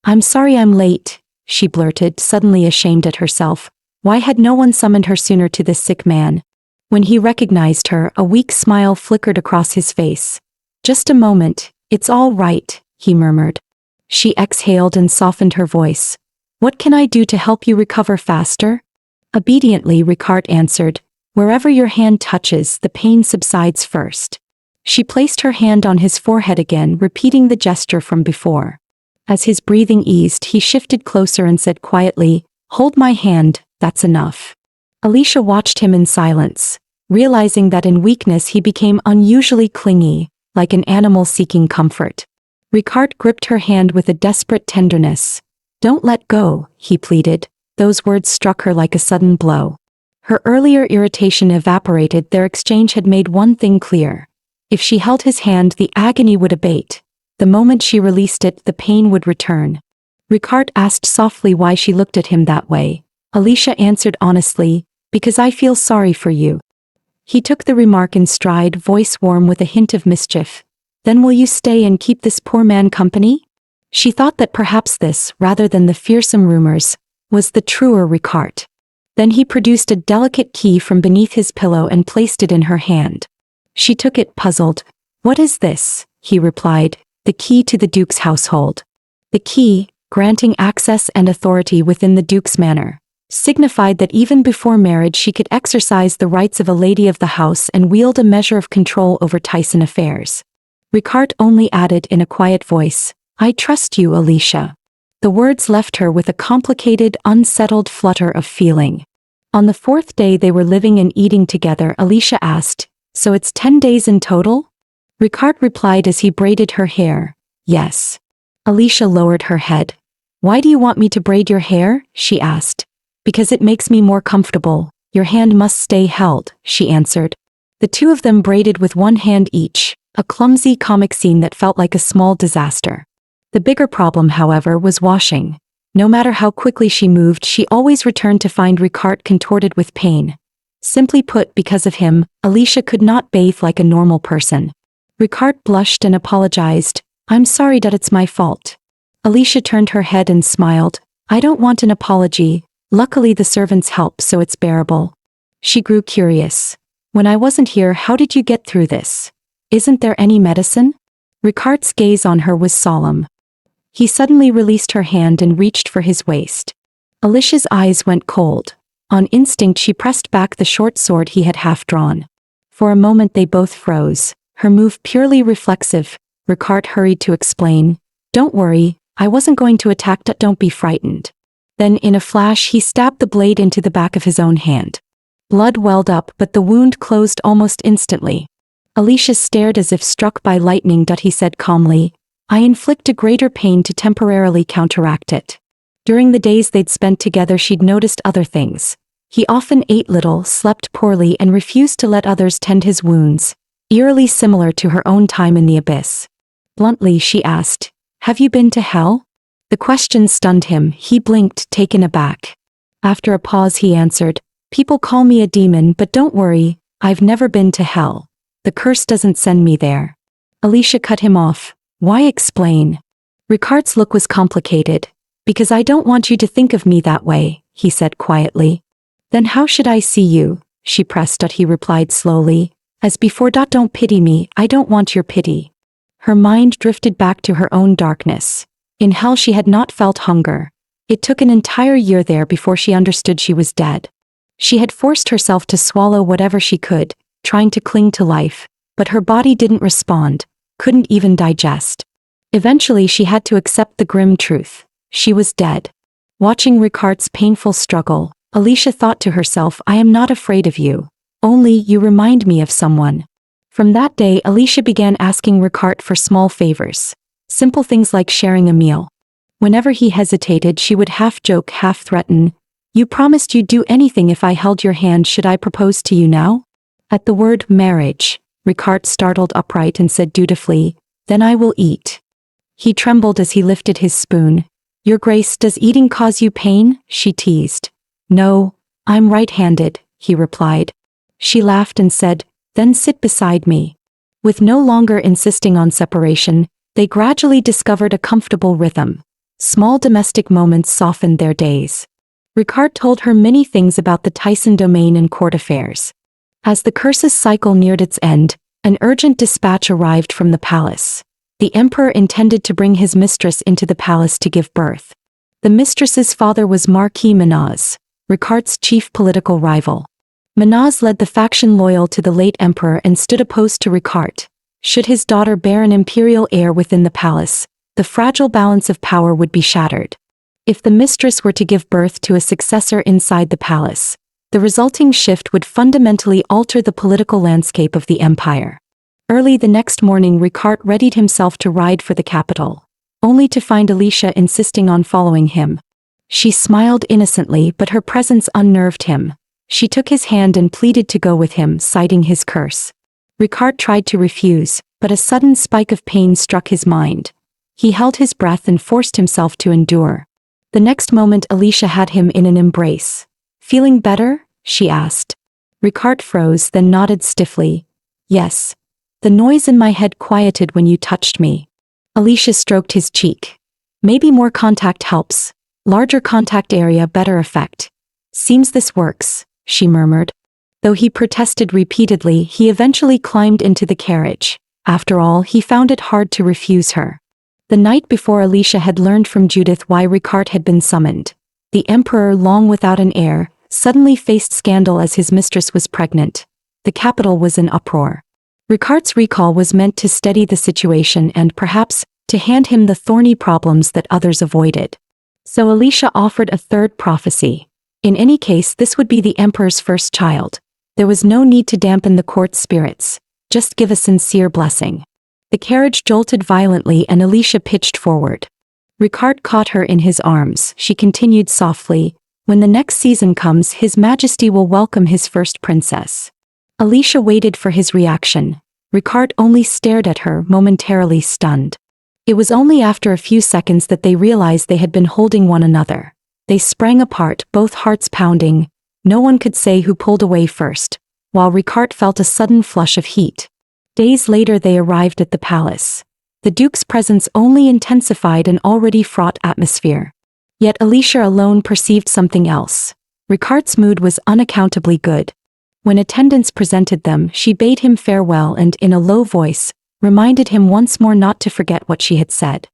I'm sorry I'm late, she blurted, suddenly ashamed at herself. Why had no one summoned her sooner to this sick man? When he recognized her, a weak smile flickered across his face. Just a moment, it's all right, he murmured. She exhaled and softened her voice. What can I do to help you recover faster? Obediently, Ricard answered. Wherever your hand touches, the pain subsides first. She placed her hand on his forehead again, repeating the gesture from before. As his breathing eased, he shifted closer and said quietly, Hold my hand, that's enough. Alicia watched him in silence, realizing that in weakness he became unusually clingy, like an animal seeking comfort. Ricard gripped her hand with a desperate tenderness. Don't let go, he pleaded. Those words struck her like a sudden blow. Her earlier irritation evaporated. Their exchange had made one thing clear. If she held his hand, the agony would abate. The moment she released it, the pain would return. Ricard asked softly why she looked at him that way. Alicia answered honestly, because I feel sorry for you. He took the remark in stride, voice warm with a hint of mischief. Then will you stay and keep this poor man company? She thought that perhaps this, rather than the fearsome rumors, was the truer Ricard. Then he produced a delicate key from beneath his pillow and placed it in her hand. She took it, puzzled. "What is this?" he replied. "The key to the Duke's household." The key, granting access and authority within the Duke's manor, signified that even before marriage she could exercise the rights of a lady of the house and wield a measure of control over Tyson affairs. Ricard only added in a quiet voice, "I trust you, Alicia." The words left her with a complicated, unsettled flutter of feeling. On the fourth day they were living and eating together, Alicia asked, "So it's 10 days in total?" Ricard replied as he braided her hair, "Yes." Alicia lowered her head. "Why do you want me to braid your hair?" she asked. "Because it makes me more comfortable. Your hand must stay held," she answered. The two of them braided with one hand each, a clumsy comic scene that felt like a small disaster. The bigger problem, however, was washing. No matter how quickly she moved, she always returned to find Ricard contorted with pain. Simply put, because of him, Alicia could not bathe like a normal person. Ricard blushed and apologized. "I'm sorry that it's my fault." Alicia turned her head and smiled. "I don't want an apology. Luckily the servants help, so it's bearable." She grew curious. "When I wasn't here, how did you get through this? Isn't there any medicine?" Ricard's gaze on her was solemn. He suddenly released her hand and reached for his waist. Alicia's eyes went cold. On instinct she pressed back the short sword he had half drawn. For a moment they both froze, her move purely reflexive. Ricard hurried to explain, "Don't worry, I wasn't going to attack. Don't be frightened." Then in a flash he stabbed the blade into the back of his own hand. Blood welled up, but the wound closed almost instantly. Alicia stared as if struck by lightning. He said calmly, "I inflict a greater pain to temporarily counteract it." During the days they'd spent together she'd noticed other things. He often ate little, slept poorly, and refused to let others tend his wounds, eerily similar to her own time in the abyss. Bluntly she asked, "Have you been to hell?" The question stunned him. He blinked, taken aback. After a pause he answered, "People call me a demon, but don't worry, I've never been to hell. The curse doesn't send me there." Alicia cut him off. "Why explain?" Ricard's look was complicated. "Because I don't want you to think of me that way," he said quietly. "Then how should I see you?" she pressed. He replied slowly, "As before. Don't pity me, I don't want your pity." Her mind drifted back to her own darkness. In hell she had not felt hunger. It took an entire year there before she understood she was dead. She had forced herself to swallow whatever she could, trying to cling to life, but her body didn't respond, couldn't even digest. Eventually she had to accept the grim truth. She was dead. Watching Ricard's painful struggle, Alicia thought to herself, "I am not afraid of you. Only you remind me of someone." From that day Alicia began asking Ricard for small favors. Simple things like sharing a meal. Whenever he hesitated she would half joke, half threaten, "You promised you'd do anything if I held your hand. Should I propose to you now?" At the word marriage, Ricard startled upright and said dutifully, "Then I will eat." He trembled as he lifted his spoon. "Your Grace, does eating cause you pain?" she teased. "No, I'm right-handed," he replied. She laughed and said, "Then sit beside me." With no longer insisting on separation, they gradually discovered a comfortable rhythm. Small domestic moments softened their days. Ricard told her many things about the Tyson domain and court affairs. As the curse's cycle neared its end, an urgent dispatch arrived from the palace. The emperor intended to bring his mistress into the palace to give birth. The mistress's father was Marquis Manhwa, Ricard's chief political rival. Manhwa led the faction loyal to the late emperor and stood opposed to Ricard. Should his daughter bear an imperial heir within the palace, the fragile balance of power would be shattered. If the mistress were to give birth to a successor inside the palace, the resulting shift would fundamentally alter the political landscape of the empire. Early the next morning Ricard readied himself to ride for the capital, only to find Alicia insisting on following him. She smiled innocently, but her presence unnerved him. She took his hand and pleaded to go with him, citing his curse. Ricard tried to refuse, but a sudden spike of pain struck his mind. He held his breath and forced himself to endure. The next moment Alicia had him in an embrace. "Feeling better?" she asked. Ricard froze, then nodded stiffly. "Yes. The noise in my head quieted when you touched me." Alicia stroked his cheek. "Maybe more contact helps. Larger contact area, better effect. Seems this works, she murmured. Though he protested repeatedly, he eventually climbed into the carriage. After all, he found it hard to refuse her. The night before, Alicia had learned from Judith why Ricard had been summoned. The emperor, long without an heir, suddenly faced scandal as his mistress was pregnant. The capital was in uproar. Ricard's recall was meant to steady the situation and, perhaps, to hand him the thorny problems that others avoided. So Alicia offered a third prophecy. In any case, this would be the emperor's first child. There was no need to dampen the court's spirits. Just give a sincere blessing. The carriage jolted violently and Alicia pitched forward. Ricard caught her in his arms. She continued softly, "When the next season comes, His Majesty will welcome his first princess." Alicia waited for his reaction. Ricard only stared at her, momentarily stunned. It was only after a few seconds that they realized they had been holding one another. They sprang apart, both hearts pounding. No one could say who pulled away first, while Ricard felt a sudden flush of heat. Days later they arrived at the palace. The Duke's presence only intensified an already fraught atmosphere. Yet Alicia alone perceived something else. Ricard's mood was unaccountably good. When attendants presented them, she bade him farewell and, in a low voice, reminded him once more not to forget what she had said.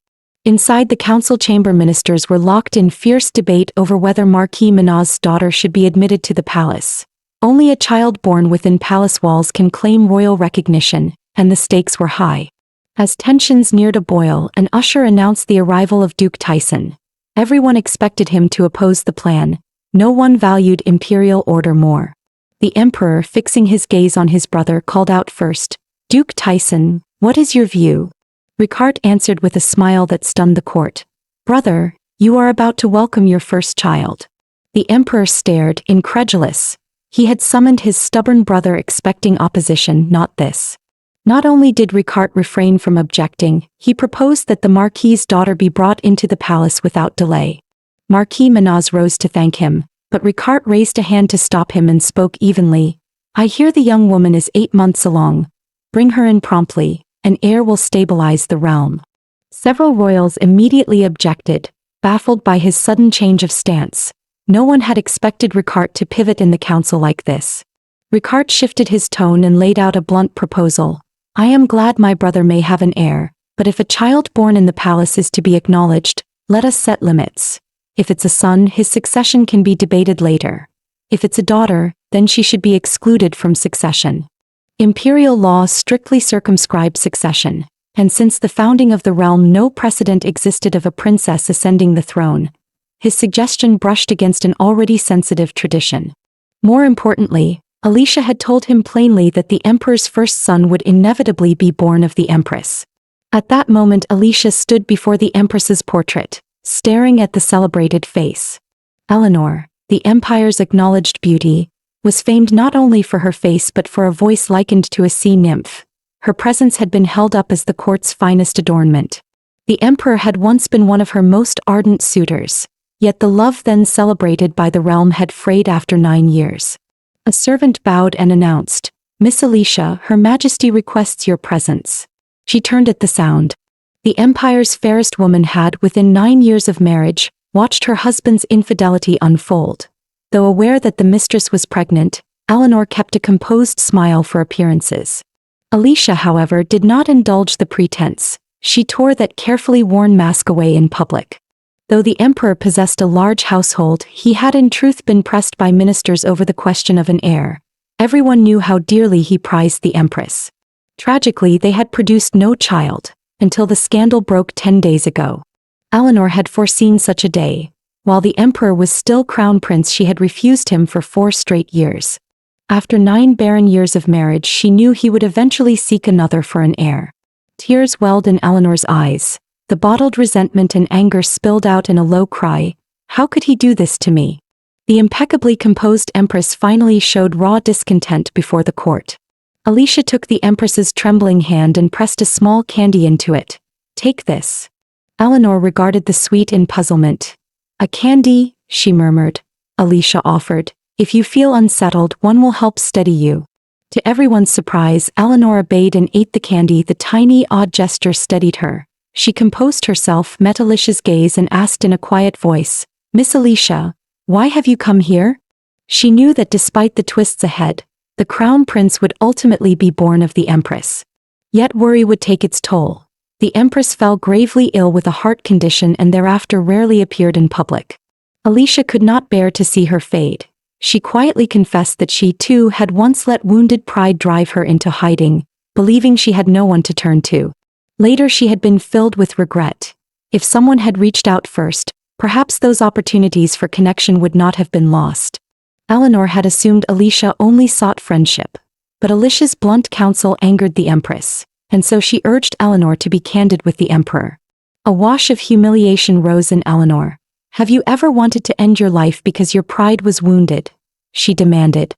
Inside the council chamber, ministers were locked in fierce debate over whether Marquis Manhwa's daughter should be admitted to the palace. Only a child born within palace walls can claim royal recognition, and the stakes were high. As tensions neared a boil, an usher announced the arrival of Duke Tyson. Everyone expected him to oppose the plan. No one valued imperial order more. The emperor, fixing his gaze on his brother, called out first, "Duke Tyson, what is your view?" Ricard answered with a smile that stunned the court. "Brother, you are about to welcome your first child." The emperor stared, incredulous. He had summoned his stubborn brother expecting opposition, not this. Not only did Ricard refrain from objecting, he proposed that the Marquis's daughter be brought into the palace without delay. Marquis Manhwa rose to thank him, but Ricard raised a hand to stop him and spoke evenly. "I hear the young woman is 8 months along. Bring her in promptly. An heir will stabilize the realm." Several royals immediately objected, baffled by his sudden change of stance. No one had expected Ricard to pivot in the council like this. Ricard shifted his tone and laid out a blunt proposal. "I am glad my brother may have an heir, but if a child born in the palace is to be acknowledged, let us set limits. If it's a son, his succession can be debated later. If it's a daughter, then she should be excluded from succession. Imperial law strictly circumscribed succession, and since the founding of the realm no precedent existed of a princess ascending the throne. His suggestion brushed against an already sensitive tradition. More importantly, Alicia had told him plainly that the emperor's first son would inevitably be born of the empress. At that moment Alicia stood before the empress's portrait, staring at the celebrated face. Eleanor, the empire's acknowledged beauty, was famed not only for her face but for a voice likened to a sea nymph. Her presence had been held up as the court's finest adornment. The emperor had once been one of her most ardent suitors, yet the love then celebrated by the realm had frayed after 9 years. A servant bowed and announced, "Miss Alicia, Her Majesty requests your presence." She turned at the sound. The empire's fairest woman had, within 9 years of marriage, watched her husband's infidelity unfold. Though aware that the mistress was pregnant, Eleanor kept a composed smile for appearances. Alicia, however, did not indulge the pretense. She tore that carefully worn mask away in public. Though the emperor possessed a large household, he had in truth been pressed by ministers over the question of an heir. Everyone knew how dearly he prized the empress. Tragically, they had produced no child, until the scandal broke 10 days ago. Eleanor had foreseen such a day. While the emperor was still crown prince, she had refused him for 4 straight years. After 9 barren years of marriage, she knew he would eventually seek another for an heir. Tears welled in Eleanor's eyes. The bottled resentment and anger spilled out in a low cry. "How could he do this to me?" The impeccably composed empress finally showed raw discontent before the court. Alicia took the empress's trembling hand and pressed a small candy into it. "Take this." Eleanor regarded the sweet in puzzlement. "A candy," she murmured. Alicia offered, "If you feel unsettled, one will help steady you." To everyone's surprise, Eleanor obeyed and ate the candy. The tiny, odd gesture steadied her. She composed herself, met Alicia's gaze and asked in a quiet voice, Miss Alicia, why have you come here? She knew that despite the twists ahead, the crown prince would ultimately be born of the empress. Yet worry would take its toll. The empress fell gravely ill with a heart condition and thereafter rarely appeared in public. Alicia could not bear to see her fade. She quietly confessed that she too had once let wounded pride drive her into hiding, believing she had no one to turn to. Later she had been filled with regret. If someone had reached out first, perhaps those opportunities for connection would not have been lost. Eleanor had assumed Alicia only sought friendship. But Alicia's blunt counsel angered the empress, and so she urged Eleanor to be candid with the emperor. A wash of humiliation rose in Eleanor. Have you ever wanted to end your life because your pride was wounded? She demanded.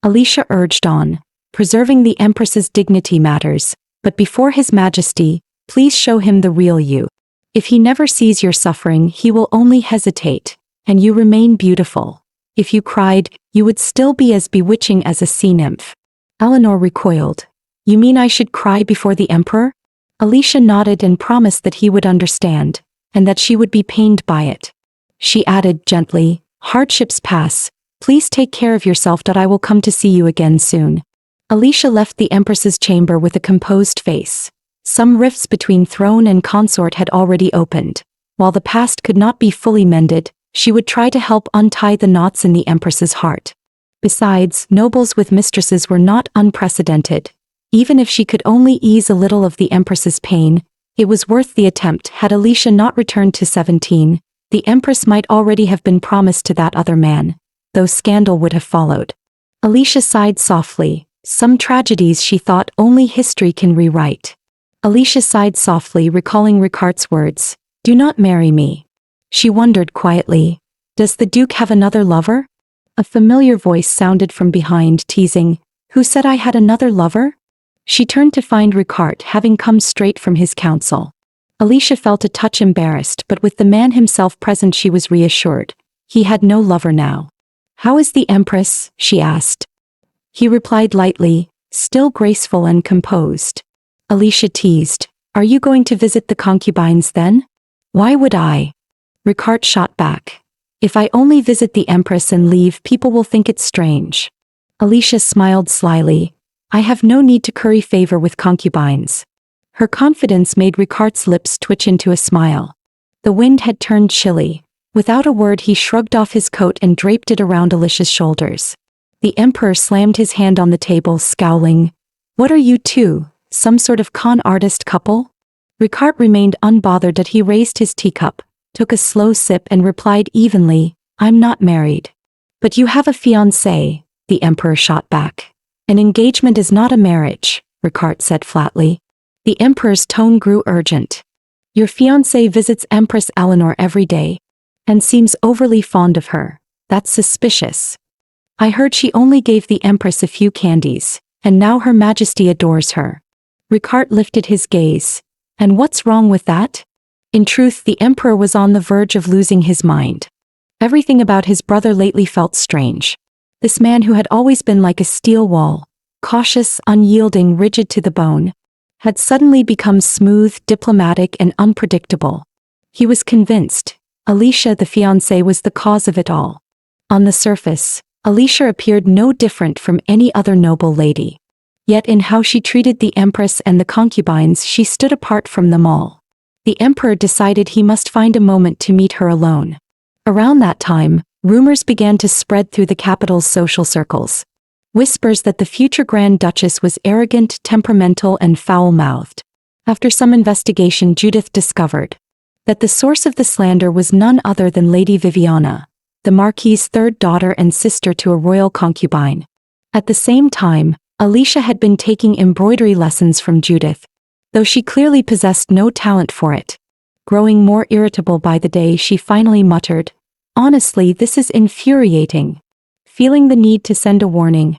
Alicia urged on. Preserving the empress's dignity matters, but before his majesty, please show him the real you. If he never sees your suffering, he will only hesitate, and you remain beautiful. If you cried, you would still be as bewitching as a sea nymph. Eleanor recoiled. You mean I should cry before the emperor? Alicia nodded and promised that he would understand, and that she would be pained by it. She added gently, hardships pass, please take care of yourself. I will come to see you again soon. Alicia left the empress's chamber with a composed face. Some rifts between throne and consort had already opened. While the past could not be fully mended, she would try to help untie the knots in the empress's heart. Besides, nobles with mistresses were not unprecedented. Even if she could only ease a little of the empress's pain, it was worth the attempt. Had Alicia not returned to 17, the empress might already have been promised to that other man, though scandal would have followed. Alicia sighed softly. Some tragedies she thought only history can rewrite. Alicia sighed softly, recalling Ricard's words, "Do not marry me." She wondered quietly, does the Duke have another lover? A familiar voice sounded from behind, teasing, "Who said I had another lover?" She turned to find Ricard having come straight from his council. Alicia felt a touch embarrassed, but with the man himself present she was reassured. He had no lover now. "How is the empress?" she asked. He replied lightly, still graceful and composed. Alicia teased, "Are you going to visit the concubines then?" "Why would I?" Ricard shot back. "If I only visit the empress and leave, people will think it's strange." Alicia smiled slyly. "I have no need to curry favor with concubines." Her confidence made Ricard's lips twitch into a smile. The wind had turned chilly. Without a word he shrugged off his coat and draped it around Alicia's shoulders. The emperor slammed his hand on the table, scowling. "What are you two, some sort of con artist couple?" Ricard remained unbothered that he raised his teacup, took a slow sip and replied evenly, "I'm not married." "But you have a fiancé," the emperor shot back. "An engagement is not a marriage," Ricard said flatly. The emperor's tone grew urgent. "Your fiancé visits Empress Eleanor every day, and seems overly fond of her. That's suspicious. I heard she only gave the empress a few candies, and now her majesty adores her." Ricard lifted his gaze. "And what's wrong with that?" In truth, the emperor was on the verge of losing his mind. Everything about his brother lately felt strange. This man who had always been like a steel wall, cautious, unyielding, rigid to the bone, had suddenly become smooth, diplomatic, and unpredictable. He was convinced Alicia, the fiancée, was the cause of it all. On the surface, Alicia appeared no different from any other noble lady. Yet in how she treated the empress and the concubines she stood apart from them all. The emperor decided he must find a moment to meet her alone. Around that time, rumors began to spread through the capital's social circles. Whispers that the future Grand Duchess was arrogant, temperamental, and foul-mouthed. After some investigation, Judith discovered that the source of the slander was none other than Lady Viviana, the Marquis's third daughter and sister to a royal concubine. At the same time, Alicia had been taking embroidery lessons from Judith, though she clearly possessed no talent for it. Growing more irritable by the day, she finally muttered, "Honestly, this is infuriating." Feeling the need to send a warning,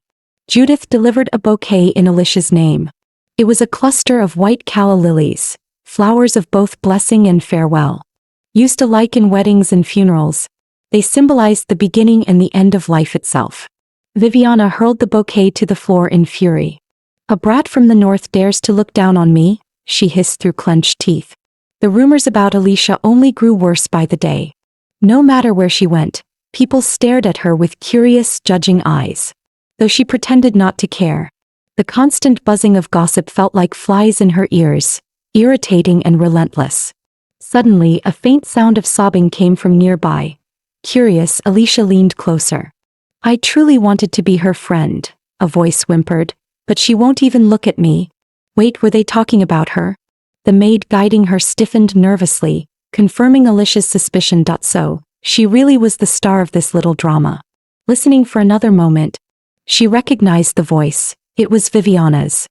Judith delivered a bouquet in Alicia's name. It was a cluster of white calla lilies, flowers of both blessing and farewell. Used alike in weddings and funerals, they symbolized the beginning and the end of life itself. Viviana hurled the bouquet to the floor in fury. "A brat from the north dares to look down on me," she hissed through clenched teeth. The rumors about Alicia only grew worse by the day. No matter where she went, people stared at her with curious, judging eyes. Though she pretended not to care, the constant buzzing of gossip felt like flies in her ears, irritating and relentless. Suddenly, a faint sound of sobbing came from nearby. Curious, Alicia leaned closer. I truly wanted to be her friend, a voice whimpered, but she won't even look at me. Wait, were they talking about her? The maid guiding her stiffened nervously, confirming Alicia's suspicion. So, she really was the star of this little drama. Listening for another moment, she recognized the voice. It was Viviana's.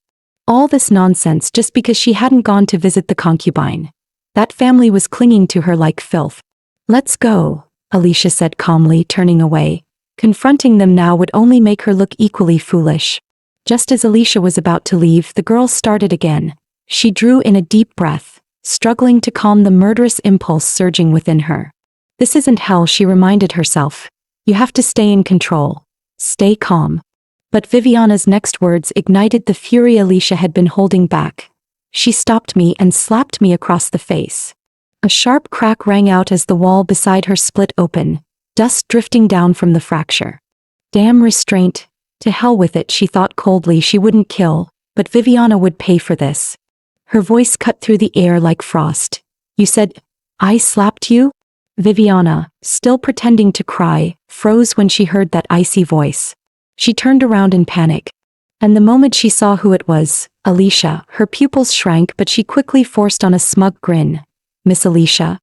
All this nonsense just because she hadn't gone to visit the concubine. That family was clinging to her like filth. Let's go, Alicia said calmly, turning away. Confronting them now would only make her look equally foolish. Just as Alicia was about to leave, the girl started again. She drew in a deep breath, struggling to calm the murderous impulse surging within her. This isn't hell, she reminded herself. You have to stay in control. Stay calm. But Viviana's next words ignited the fury Alicia had been holding back. She stopped me and slapped me across the face. A sharp crack rang out as the wall beside her split open, dust drifting down from the fracture. Damn restraint. To hell with it, she thought coldly. She wouldn't kill, but Viviana would pay for this. Her voice cut through the air like frost. You said, I slapped you? Viviana, still pretending to cry, froze when she heard that icy voice. She turned around in panic. And the moment she saw who it was, Alicia, her pupils shrank, but she quickly forced on a smug grin. Miss Alicia?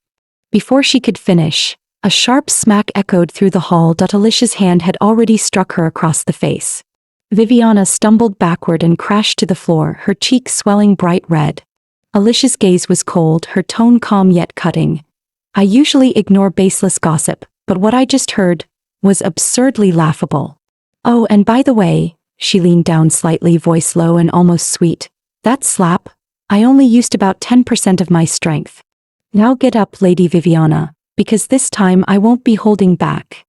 Before she could finish, a sharp smack echoed through the hall. Alicia's hand had already struck her across the face. Viviana stumbled backward and crashed to the floor, her cheeks swelling bright red. Alicia's gaze was cold, her tone calm yet cutting. I usually ignore baseless gossip, but what I just heard was absurdly laughable. Oh, and by the way, she leaned down slightly, voice low and almost sweet. That slap? I only used about 10% of my strength. Now get up, Lady Viviana, because this time I won't be holding back.